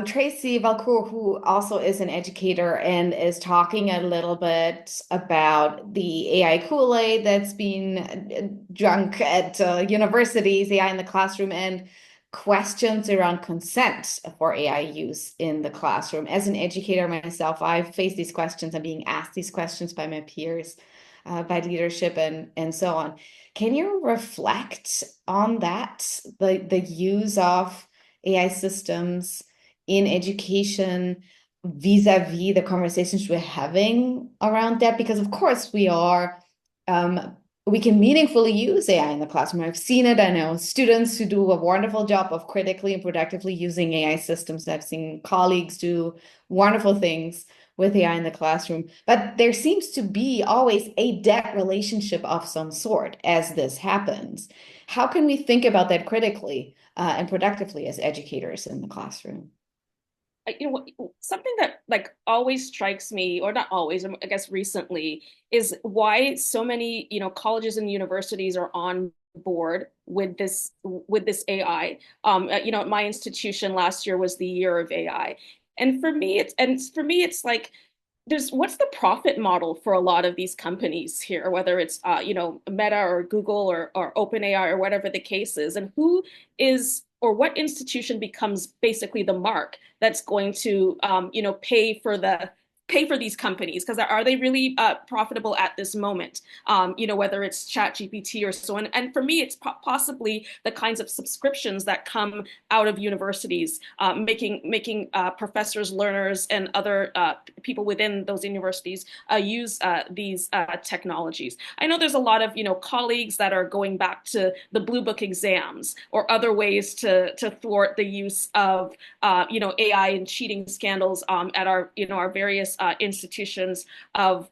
Tracy Valcourt, who also is an educator and is talking a little bit about the AI Kool-Aid that's been drunk at universities, AI in the classroom, and questions around consent for AI use in the classroom. As an educator myself, I've faced these questions. I'm being asked these questions by my peers, by leadership, and so on. Can you reflect on that, the use of AI systems in education vis-a-vis the conversations we're having around that? Because of course we can meaningfully use AI in the classroom. I've seen it. I know students who do a wonderful job of critically and productively using AI systems. I've seen colleagues do wonderful things with AI in the classroom. But there seems to be always a debt relationship of some sort as this happens. How can we think about that critically and productively as educators in the classroom? Something that, like, always strikes me, or not always, I guess recently, is why so many colleges and universities are on board with this AI. My institution last year was the year of AI, and for me it's like, what's the profit model for a lot of these companies here, whether it's Meta or Google or OpenAI or whatever the case is, and who is, or what institution becomes basically the mark that's going to pay for these companies, because are they really profitable at this moment? Whether it's ChatGPT or so on. And for me, it's possibly the kinds of subscriptions that come out of universities, making professors, learners, and other people within those universities use these technologies. I know there's a lot of colleagues that are going back to the Blue Book exams or other ways to thwart the use of AI and cheating scandals at our various institutions of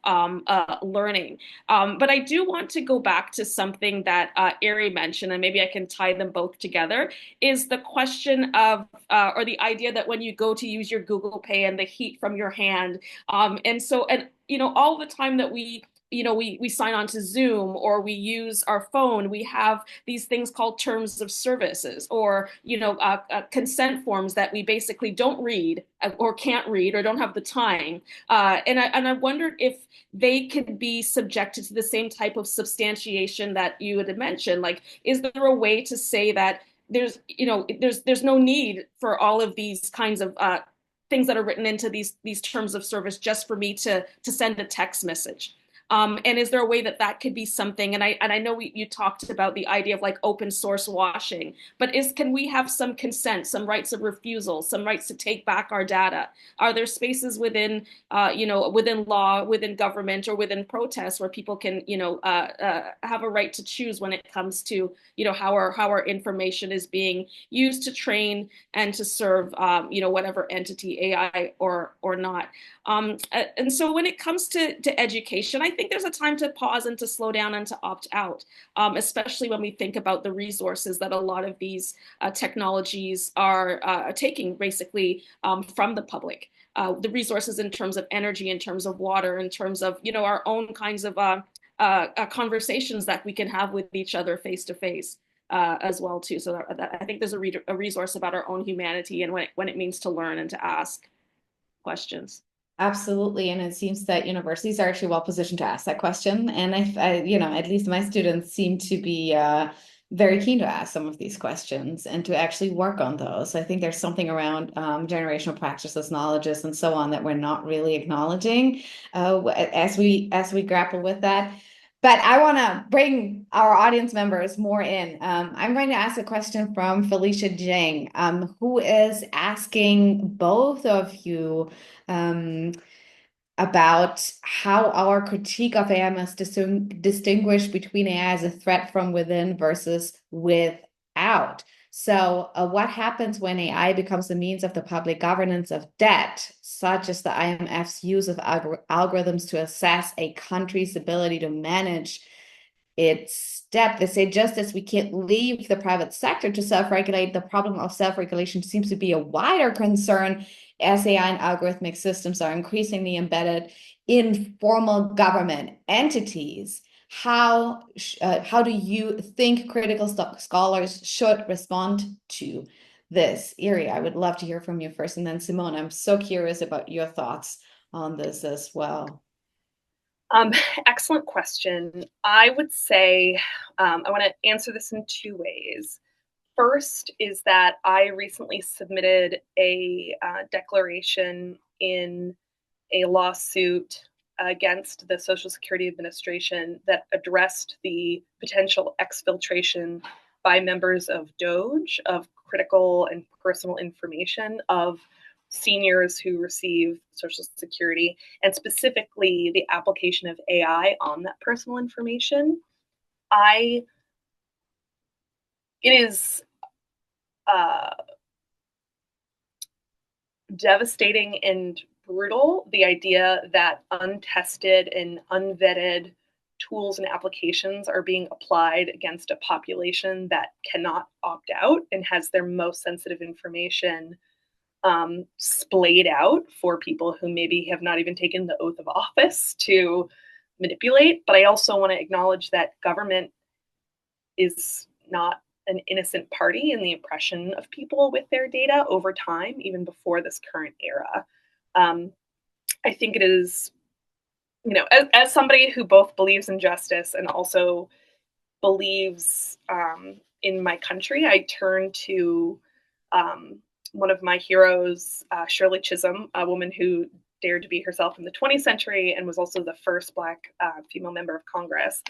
learning. But I do want to go back to something that Erie mentioned, and maybe I can tie them both together, is the question of, or the idea that when you go to use your Google Pay and the heat from your hand, and all the time that we sign on to Zoom or we use our phone, we have these things called terms of services, or consent forms that we basically don't read or can't read or don't have the time. And I wondered if they could be subjected to the same type of substantiation that you had mentioned. Like, is there a way to say that there's no need for all of these kinds of things that are written into these terms of service just for me to send a text message? And is there a way that could be something? And I know you talked about the idea of, like, open source washing, but can we have some consent, some rights of refusal, some rights to take back our data? Are there spaces within within law, within government, or within protests where people can have a right to choose when it comes to how our information is being used to train and to serve whatever entity, AI or not? And so when it comes to education, I think there's a time to pause and to slow down and to opt out, especially when we think about the resources that a lot of these technologies are taking basically from the public. The resources in terms of energy, in terms of water, in terms of our own kinds of conversations that we can have with each other face to face. As well too. So I think there's a resource about our own humanity and when it means to learn and to ask questions. Absolutely. And it seems that universities are actually well positioned to ask that question. And I at least my students seem to be very keen to ask some of these questions and to actually work on those. I think there's something around generational practices, knowledges, and so on that we're not really acknowledging as we grapple with that. But I want to bring our audience members more in. I'm going to ask a question from Felicia Jing, who is asking both of you about how our critique of AI must distinguish between AI as a threat from within versus without. So what happens when AI becomes the means of the public governance of debt, such as the IMF's use of algorithms to assess a country's ability to manage its debt? They say, just as we can't leave the private sector to self-regulate, the problem of self-regulation seems to be a wider concern as AI and algorithmic systems are increasingly embedded in formal government entities. How do you think critical scholars should respond to this? Erie, I would love to hear from you first, and then Simone, I'm so curious about your thoughts on this as well. Excellent question. I would say I want to answer this in two ways. First is that I recently submitted a declaration in a lawsuit against the Social Security Administration that addressed the potential exfiltration by members of DOGE of critical and personal information of seniors who receive Social Security, and specifically the application of AI on that personal information. It is devastating and brutal, the idea that untested and unvetted tools and applications are being applied against a population that cannot opt out and has their most sensitive information splayed out for people who maybe have not even taken the oath of office to manipulate. But I also want to acknowledge that government is not an innocent party in the oppression of people with their data over time, even before this current era. I think it is, as somebody who both believes in justice and also believes in my country, I turn to one of my heroes, Shirley Chisholm, a woman who dared to be herself in the 20th century and was also the first Black female member of Congress.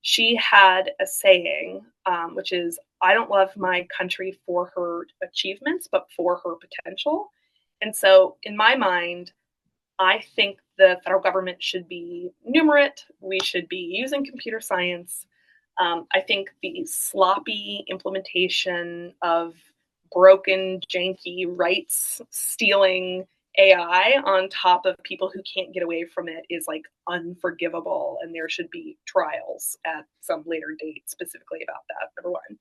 She had a saying, which is, I don't love my country for her achievements, but for her potential. And so in my mind, I think the federal government should be numerate. We should be using computer science. I think the sloppy implementation of broken, janky, rights stealing AI on top of people who can't get away from it is like unforgivable, and there should be trials at some later date specifically about that, number one.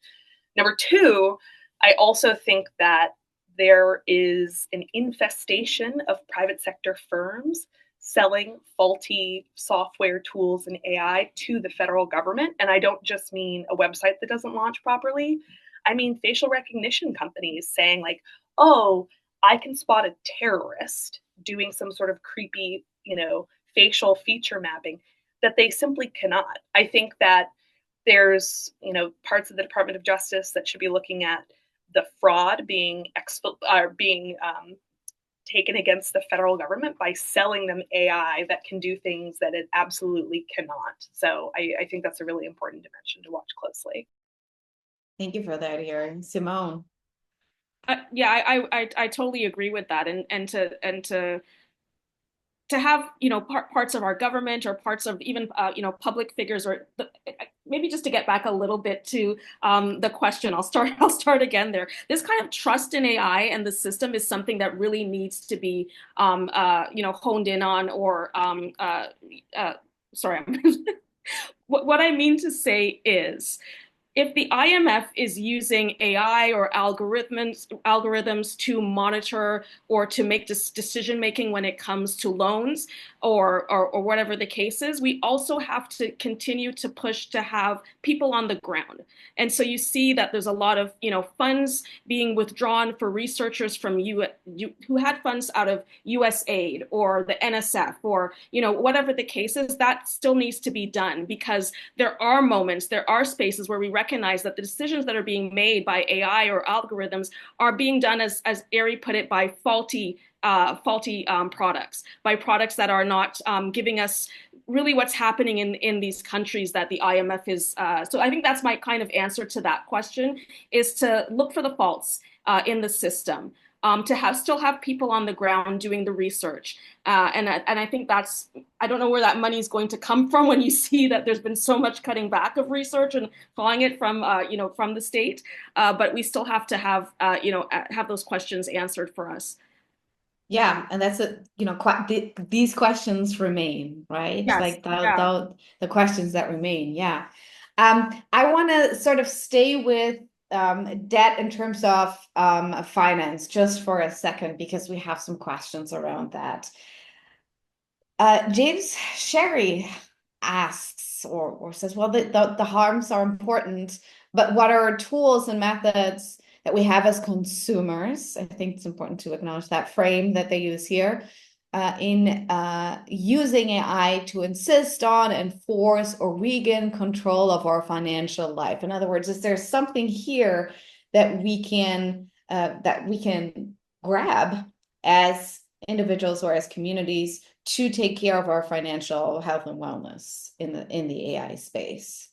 Number two, I also think that there is an infestation of private sector firms selling faulty software tools and AI to the federal government. And I don't just mean a website that doesn't launch properly. I mean facial recognition companies saying like, oh, I can spot a terrorist doing some sort of creepy, facial feature mapping that they simply cannot. I think that there's, parts of the Department of Justice that should be looking at the fraud being taken against the federal government by selling them AI that can do things that it absolutely cannot. So I think that's a really important dimension to watch closely. Thank you for that, Erie. Simone. I totally agree with that, and to have parts of our government or parts of even public figures, or maybe just to get back a little bit to the question, I'll start again there. This kind of trust in AI and the system is something that really needs to be honed in on, or sorry, what I mean to say is, if the IMF is using AI or algorithms to monitor or to make decision making when it comes to loans or whatever the case is, we also have to continue to push to have people on the ground. And so you see that there's a lot of funds being withdrawn for researchers from who had funds out of USAID or the NSF or whatever the case is. That still needs to be done, because there are moments, there are spaces where we recognize that the decisions that are being made by AI or algorithms are being done, as Erie put it, by faulty products, by products that are not giving us really what's happening in these countries that the IMF is. So I think that's my kind of answer to that question, is to look for the faults in the system. To still have people on the ground doing the research. And I think I don't know where that money is going to come from when you see that there's been so much cutting back of research and calling it from the state. But we still have to have those questions answered for us. Yeah, and that's these questions remain, right? Yes. Like Yeah. the questions that remain. Yeah. I want to sort of stay with debt in terms of finance just for a second, because we have some questions around that. James Sherry asks or says, well, the harms are important, but what are tools and methods that we have as consumers? I think it's important to acknowledge that frame that they use here in using AI to insist on, enforce, or regain control of our financial life. In other words, is there something here that we can grab as individuals or as communities to take care of our financial health and wellness in the AI space?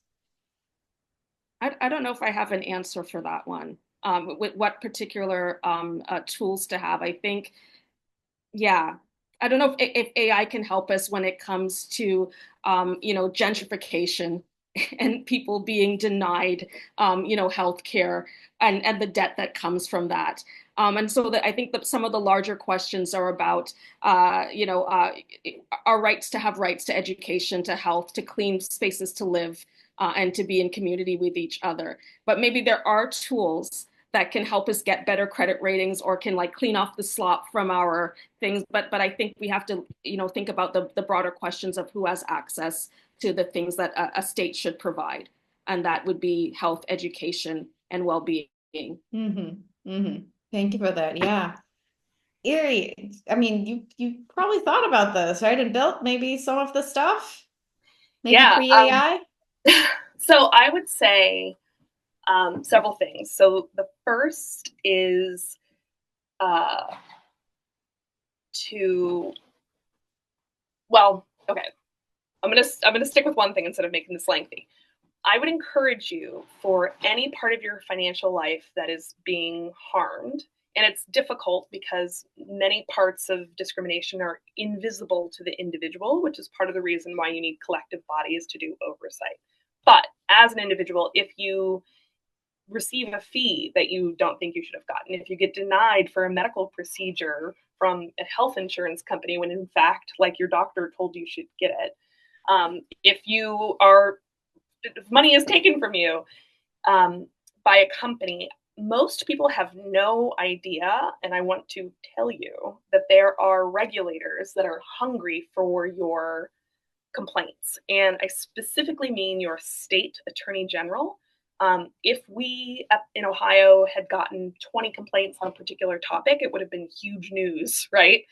I don't know if I have an answer for that one. With what particular tools to have. I think, yeah, I don't know if AI can help us when it comes to, gentrification and people being denied, health care and the debt that comes from that. And so I think that some of the larger questions are about, our rights to education, to health, to clean spaces to live, and to be in community with each other. But maybe there are tools that can help us get better credit ratings or can like clean off the slop from our things. But I think we have to, think about the broader questions of who has access to the things that a state should provide. And that would be health, education, and well-being. Mm-hmm. Mm-hmm. Thank you for that. Yeah. Erie, I mean, you probably thought about this, right? And built maybe some of the stuff, maybe Yeah. pre-AI? So I would say several things. So the first is okay. I'm gonna stick with one thing instead of making this lengthy. I would encourage you, for any part of your financial life that is being harmed, and it's difficult because many parts of discrimination are invisible to the individual, which is part of the reason why you need collective bodies to do oversight. But as an individual, if you receive a fee that you don't think you should have gotten, if you get denied for a medical procedure from a health insurance company when in fact, like, your doctor told you should get it, if money is taken from you by a company, most people have no idea, and I want to tell you that there are regulators that are hungry for your complaints. And I specifically mean your state attorney general. If we in Ohio had gotten 20 complaints on a particular topic, it would have been huge news, right?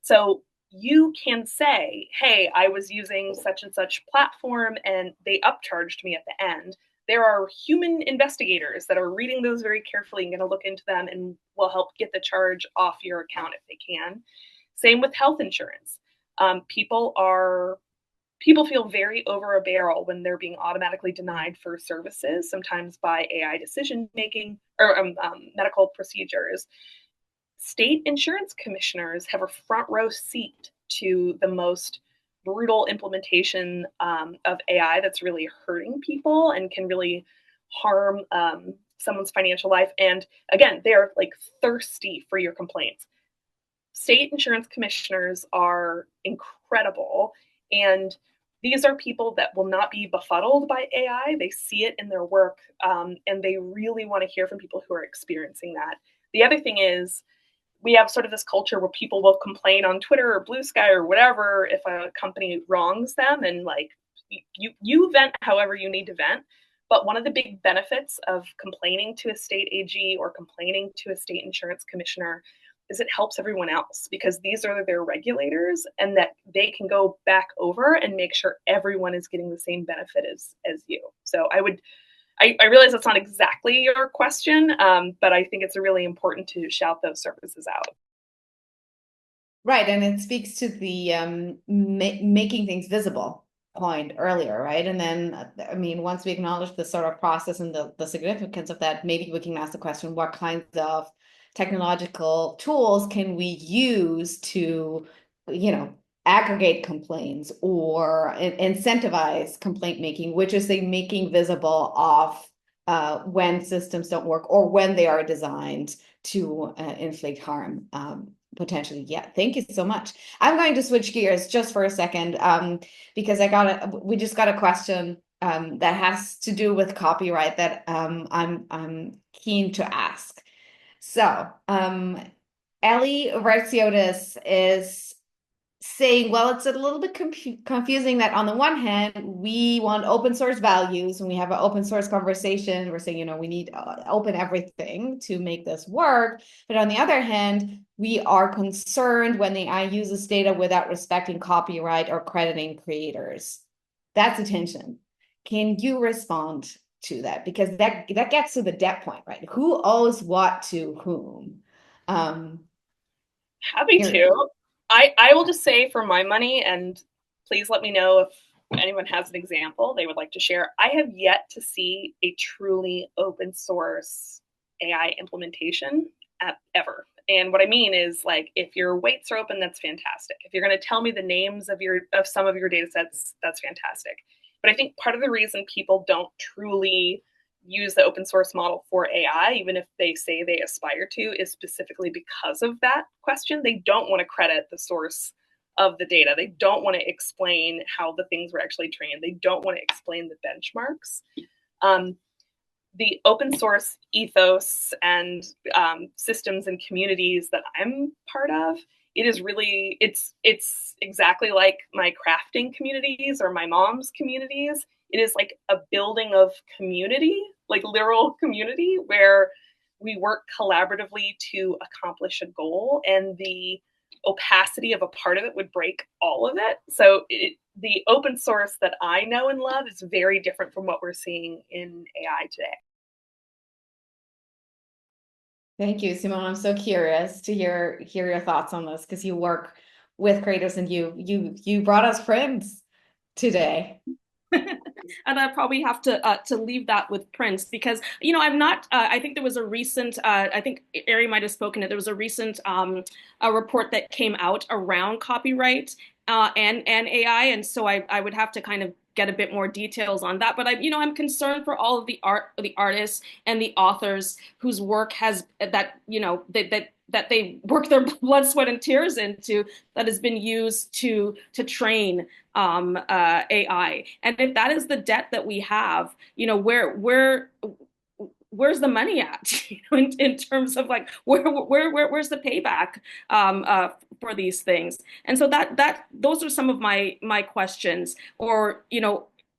So you can say, hey, I was using such and such platform and they upcharged me at the end. There are human investigators that are reading those very carefully and going to look into them and will help get the charge off your account if they can. Same with health insurance. People feel very over a barrel when they're being automatically denied for services, sometimes by AI decision making or medical procedures. State insurance commissioners have a front row seat to the most brutal implementation of AI that's really hurting people and can really harm someone's financial life. And again, they're like thirsty for your complaints. State insurance commissioners are incredible, and these are people that will not be befuddled by AI. They see it in their work, and they really want to hear from people who are experiencing that. The other thing is, we have sort of this culture where people will complain on Twitter or Blue Sky or whatever if a company wrongs them, and like you vent however you need to vent. But one of the big benefits of complaining to a state AG or complaining to a state insurance commissioner is it helps everyone else, because these are their regulators and that they can go back over and make sure everyone is getting the same benefit as you. So I would I realize that's not exactly your question, but I think it's really important to shout those services out. Right, and it speaks to the making things visible point earlier, right? And then, I mean, once we acknowledge the sort of process and the significance of that, maybe we can ask the question, what kinds of technological tools can we use to, aggregate complaints or incentivize complaint making, which is the making visible of when systems don't work or when they are designed to inflict harm. Potentially, yeah. Thank you so much. I'm going to switch gears just for a second, because we just got a question that has to do with copyright that I'm keen to ask. So, Ellie Vertsiotis is saying, well, it's a little bit confusing that on the one hand, we want open source values and we have an open source conversation. We're saying, we need open everything to make this work. But on the other hand, we are concerned when the AI uses data without respecting copyright or crediting creators. That's a tension. Can you respond to that? Because that gets to the debt point, right? Who owes what to whom? Happy to. I will just say for my money, and please let me know if anyone has an example they would like to share. I have yet to see a truly open source AI implementation ever. And what I mean is, like, if your weights are open, that's fantastic. If you're going to tell me the names of some of your data sets, that's fantastic. But I think part of the reason people don't truly use the open source model for AI, even if they say they aspire to, is specifically because of that question. They don't want to credit the source of the data. They don't want to explain how the things were actually trained. They don't want to explain the benchmarks. The open source ethos and systems and communities that I'm part of, it is really, it's exactly like my crafting communities or my mom's communities. It is like a building of community, like literal community, where we work collaboratively to accomplish a goal, and the opacity of a part of it would break all of it. So the open source that I know and love is very different from what we're seeing in AI today. Thank you, Simone. I'm so curious to hear your thoughts on this, because you work with creators and you brought us friends today. And I probably have to leave that with Prince, because I'm not. I think there was a recent. I think Erie might have spoken it. There was a recent a report that came out around copyright and AI, and so I would have to kind of get a bit more details on that. But I'm concerned for all of the artists and the authors whose work has that that they work their blood, sweat, and tears into, that has been used to train AI. And if that is the debt that we have, where's the money at? In terms of like where's the payback for these things? And so those are some of my questions. Or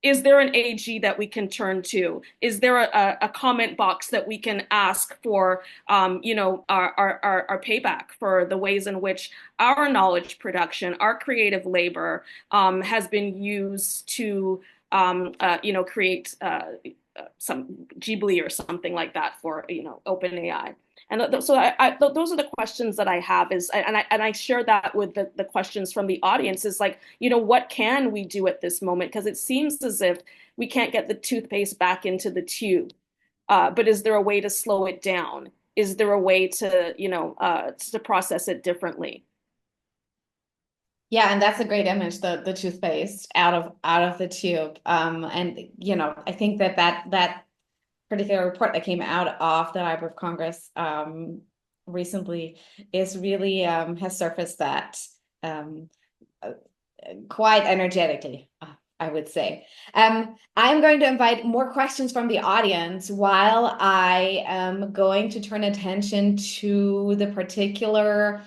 is there an AG that we can turn to? Is there a comment box that we can ask for, our payback for the ways in which our knowledge production, our creative labor has been used to, create some Ghibli or something like that for, OpenAI? And so those are the questions that I have, and I share that with the questions from the audience, is like, what can we do at this moment? Because it seems as if we can't get the toothpaste back into the tube. But is there a way to slow it down? Is there a way to, to process it differently? Yeah, and that's a great image, the toothpaste out of the tube. And I think that particular report that came out of the Library of Congress recently is really has surfaced that quite energetically, I would say. I'm going to invite more questions from the audience while I am going to turn attention to the particular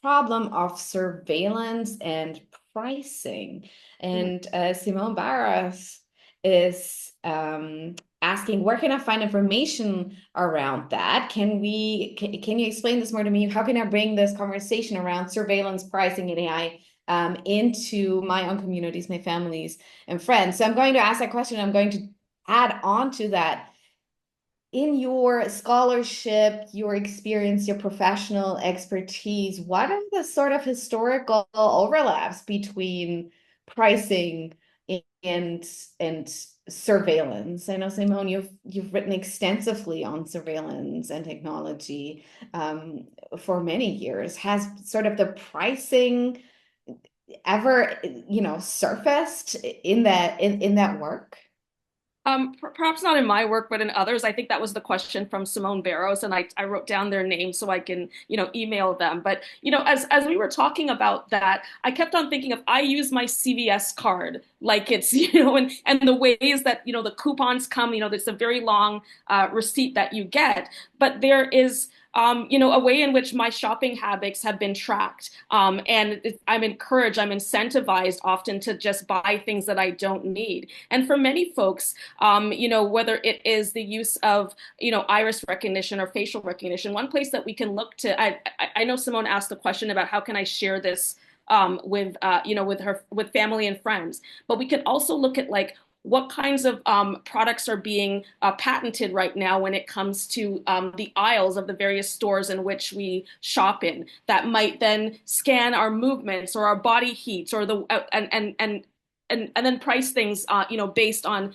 problem of surveillance and pricing. And Simone Barras is asking, where can I find information around that? Can you explain this more to me? How can I bring this conversation around surveillance, pricing, and AI into my own communities, my families and friends? So I'm going to ask that question. I'm going to add on to that. in your scholarship, your experience, your professional expertise, what are the sort of historical overlaps between pricing and surveillance? I know, Simone, you've written extensively on surveillance and technology for many years. Has sort of the pricing ever, surfaced in that work? Perhaps not in my work, but in others. I think that was the question from Simone Barrows, and I wrote down their names so I can, email them. But, as we were talking about that, I kept on thinking of I use my CVS card like it's, and the ways that, the coupons come, there's a very long receipt that you get, but there is a way in which my shopping habits have been tracked. And I'm encouraged, I'm incentivized often to just buy things that I don't need. And for many folks, whether it is the use of, iris recognition or facial recognition, one place that we can look to, I know Simone asked the question about how can I share this with family and friends, but we can also look at like what kinds of products are being patented right now when it comes to the aisles of the various stores in which we shop in that might then scan our movements or our body heats or the and then price things based on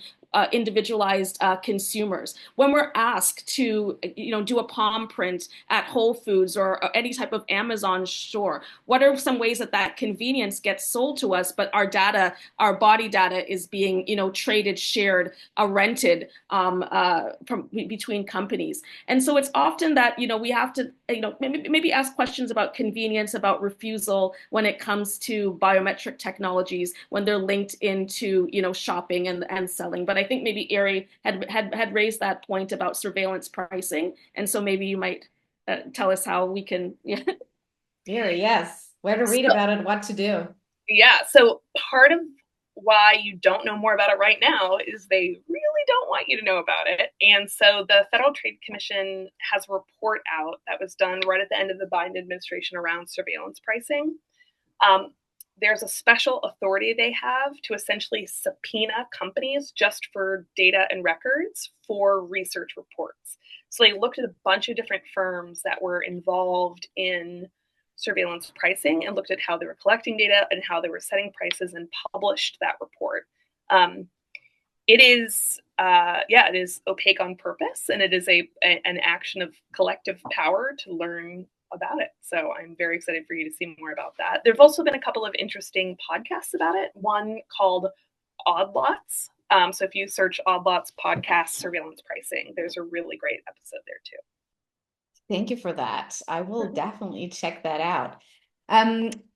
individualized consumers. When we're asked to, do a palm print at Whole Foods or any type of Amazon store, what are some ways that convenience gets sold to us, but our data, our body data, is being, traded, shared, rented from between companies? And so it's often that, we have to, maybe ask questions about convenience, about refusal when it comes to biometric technologies when they're linked into, shopping and selling. But I think maybe Erie had raised that point about surveillance pricing, and so maybe you might tell us how we can. Yeah. Erie, yes. Where to read about it, what to do. Yeah, so part of why you don't know more about it right now is they really don't want you to know about it. And so the Federal Trade Commission has a report out that was done right at the end of the Biden administration around surveillance pricing. There's a special authority they have to essentially subpoena companies just for data and records for research reports. So they looked at a bunch of different firms that were involved in surveillance pricing and looked at how they were collecting data and how they were setting prices and published that report. It is opaque on purpose, and it is an action of collective power to learn about it. So I'm very excited for you to see more about that. There've also been a couple of interesting podcasts about it. One called Odd Lots. So if you search Odd Lots podcast surveillance pricing, there's a really great episode there too. Thank you for that. I will definitely check that out.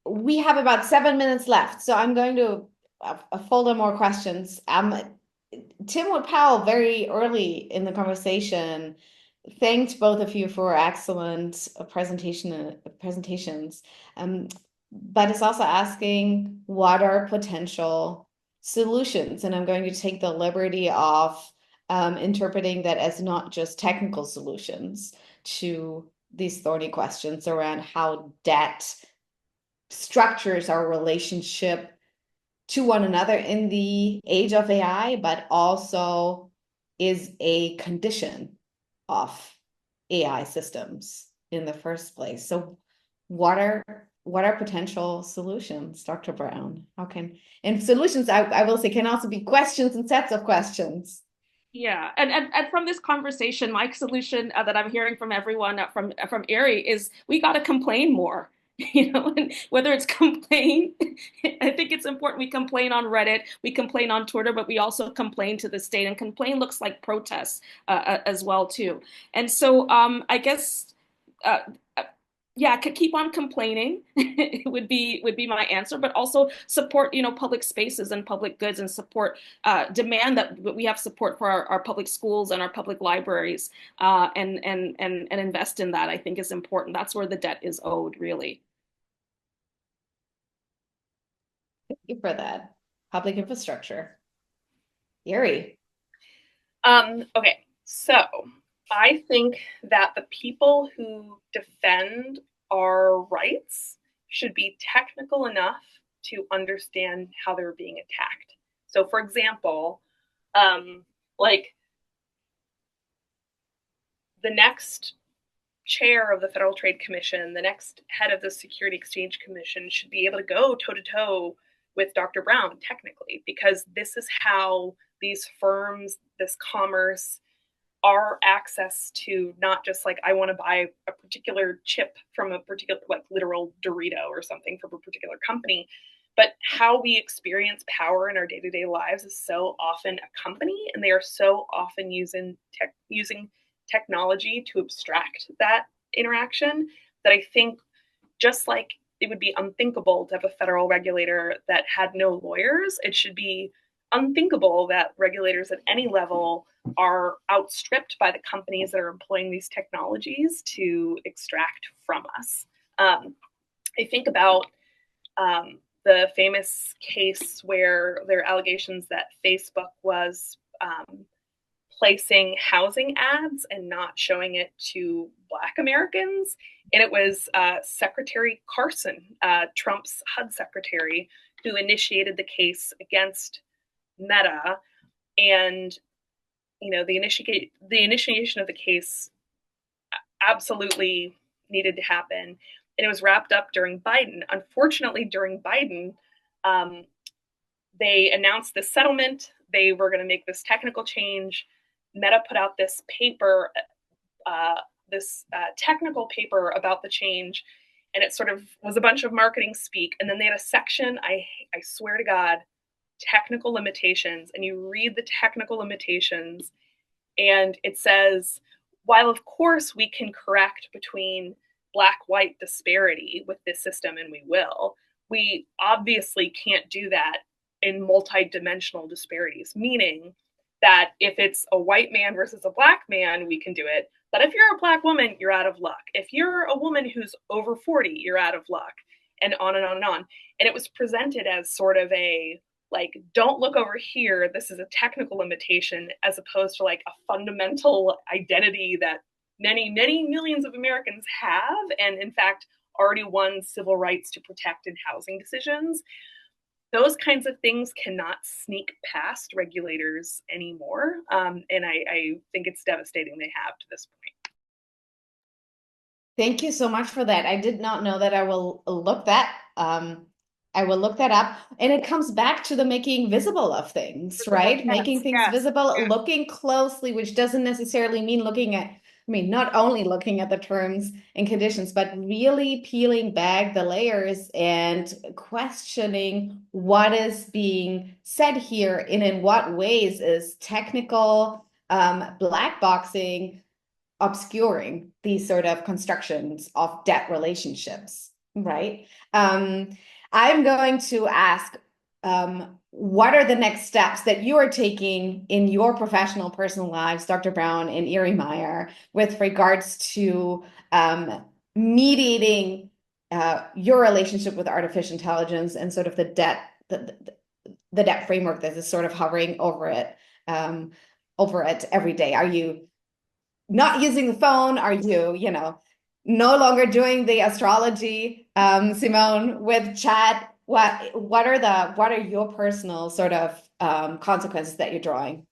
We have about 7 minutes left, so I'm going to fold in more questions. Tim Wood-Powell, very early in the conversation, thanked both of you for excellent presentations, but is also asking what are potential solutions, and I'm going to take the liberty of interpreting that as not just technical solutions to these thorny questions around how debt structures our relationship to one another in the age of AI, but also is a condition of AI systems in the first place. So what are potential solutions, Dr. Browne? And solutions, I will say, can also be questions and sets of questions. Yeah, and from this conversation, my solution that I'm hearing from everyone from Erie is we got to complain more. And whether it's complain, I think it's important we complain on Reddit, we complain on Twitter, but we also complain to the state, and complain looks like protests as well too. And so I guess. Yeah, could keep on complaining would be my answer, but also support, public spaces and public goods, and support, demand that we have support for our public schools and our public libraries, and invest in that. I think is important. That's where the debt is owed, really. Thank you for that. Public infrastructure. Erie. Okay, so I think that the people who defend our rights should be technical enough to understand how they're being attacked. So, for example, like the next chair of the Federal Trade Commission, the next head of the Security Exchange Commission should be able to go toe to toe with Dr. Browne technically, because this is how these firms, this commerce, our access to not just like, I want to buy a particular chip from a particular, like literal Dorito or something from a particular company, but how we experience power in our day-to-day lives is so often a company, and they are so often using technology to abstract that interaction, that I think just like it would be unthinkable to have a federal regulator that had no lawyers, it should be unthinkable that regulators at any level are outstripped by the companies that are employing these technologies to extract from us. I think about the famous case where there are allegations that Facebook was placing housing ads and not showing it to Black Americans. And it was Secretary Carson, Trump's HUD secretary, who initiated the case against Meta. And the initiation of the case absolutely needed to happen. And it was wrapped up during Biden. Unfortunately, during Biden, they announced this settlement. They were going to make this technical change. Meta put out this paper, technical paper about the change, and it sort of was a bunch of marketing speak. And then they had a section, I swear to God, technical limitations, and you read the technical limitations, and it says, while of course we can correct between Black-white disparity with this system, and we obviously can't do that in multi-dimensional disparities, meaning that if it's a white man versus a Black man, we can do it. But if you're a Black woman, you're out of luck. If you're a woman who's over 40, you're out of luck, and on and on and on. And it was presented as sort of a, like, don't look over here, this is a technical limitation, as opposed to like a fundamental identity that many, many millions of Americans have, and in fact, already won civil rights to protect in housing decisions. Those kinds of things cannot sneak past regulators anymore. And I think it's devastating they have to this point. Thank you so much for that. I did not know that. I will look that. I will look that up. And it comes back to the making visible of things, right? Yes, Making things visible, looking closely, which doesn't necessarily mean looking at, not only looking at the terms and conditions, but really peeling back the layers and questioning what is being said here and in what ways is technical black boxing obscuring these sort of constructions of debt relationships, right? I'm going to ask, what are the next steps that you are taking in your professional, personal lives, Dr. Browne and Erie Meyer, with regards to mediating your relationship with artificial intelligence and sort of the debt framework that is sort of hovering over it every day? Are you not using the phone? Are you, no longer doing the astrology, Simone, with chat? What are your personal sort of consequences that you're drawing?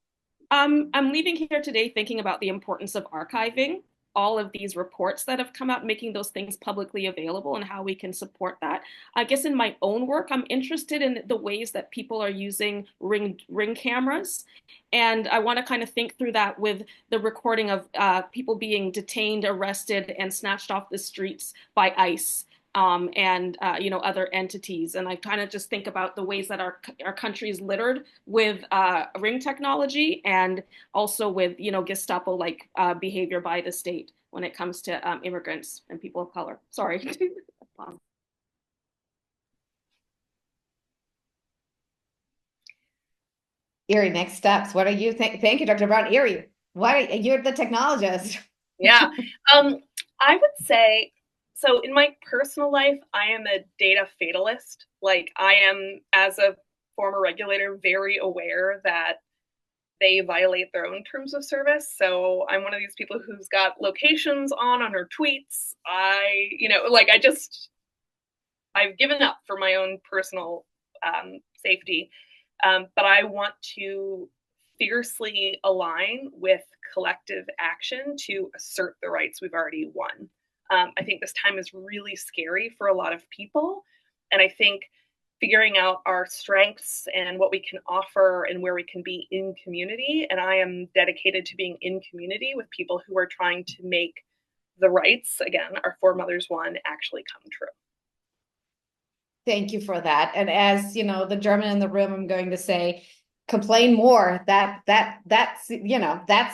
I'm leaving here today thinking about the importance of archiving all of these reports that have come out, making those things publicly available and how we can support that. I guess in my own work, I'm interested in the ways that people are using ring cameras. And I want to kind of think through that with the recording of people being detained, arrested, and snatched off the streets by ICE. And other entities. And I kind of just think about the ways that our country is littered with ring technology, and also with Gestapo like behavior by the state when it comes to immigrants and people of color. Sorry. Erie, next steps. What are you thank you, Dr. Browne. Erie, you're the technologist. Yeah, I would say, so in my personal life, I am a data fatalist. Like, I am, as a former regulator, very aware that they violate their own terms of service. So I'm one of these people who's got locations on her tweets. I've given up for my own personal safety. But I want to fiercely align with collective action to assert the rights we've already won. I think this time is really scary for a lot of people. And I think figuring out our strengths and what we can offer and where we can be in community. And I am dedicated to being in community with people who are trying to make the rights, again, our foremothers won, actually come true. Thank you for that. And as you know, the German in the room, I'm going to say, complain more. That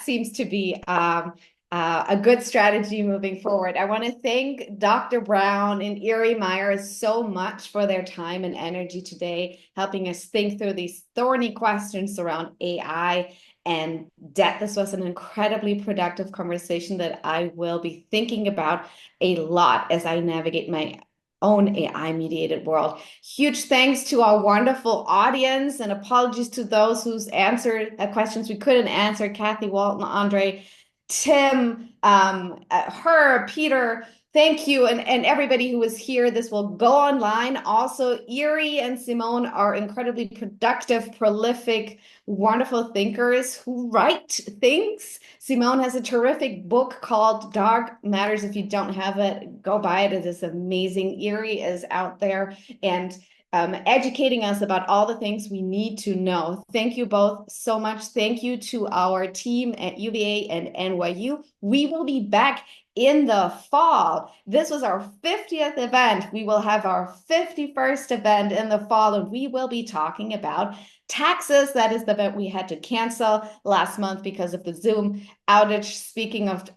seems to be a good strategy moving forward. I want to thank Dr. Browne and Erie Meyer so much for their time and energy today, helping us think through these thorny questions around AI and debt. This was an incredibly productive conversation that I will be thinking about a lot as I navigate my own AI-mediated world. Huge thanks to our wonderful audience, and apologies to those who's answered questions we couldn't answer: Kathy, Walton, Andre, Tim, her, Peter. Thank you, and everybody who was here. This will go online. Also, Erie and Simone are incredibly productive, prolific, wonderful thinkers who write things. Simone has a terrific book called Dark Matters. If you don't have it, go buy it. It is amazing. Erie is out there and educating us about all the things we need to know. Thank you both so much. Thank you to our team at UVA and NYU. We will be back in the fall. This was our 50th event. We will have our 51st event in the fall, and we will be talking about taxes. That is the event we had to cancel last month because of the Zoom outage. Speaking of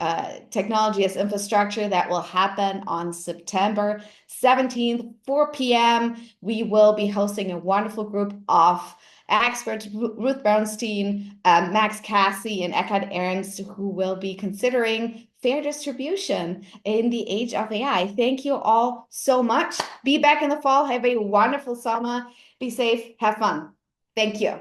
technology as infrastructure, that will happen on September 17th, 4 p.m. We will be hosting a wonderful group of experts, Ruth Brownstein, Max Cassie, and Eckhard Ernst, who will be considering fair distribution in the age of AI. Thank you all so much. Be back in the fall. Have a wonderful summer. Be safe. Have fun. Thank you.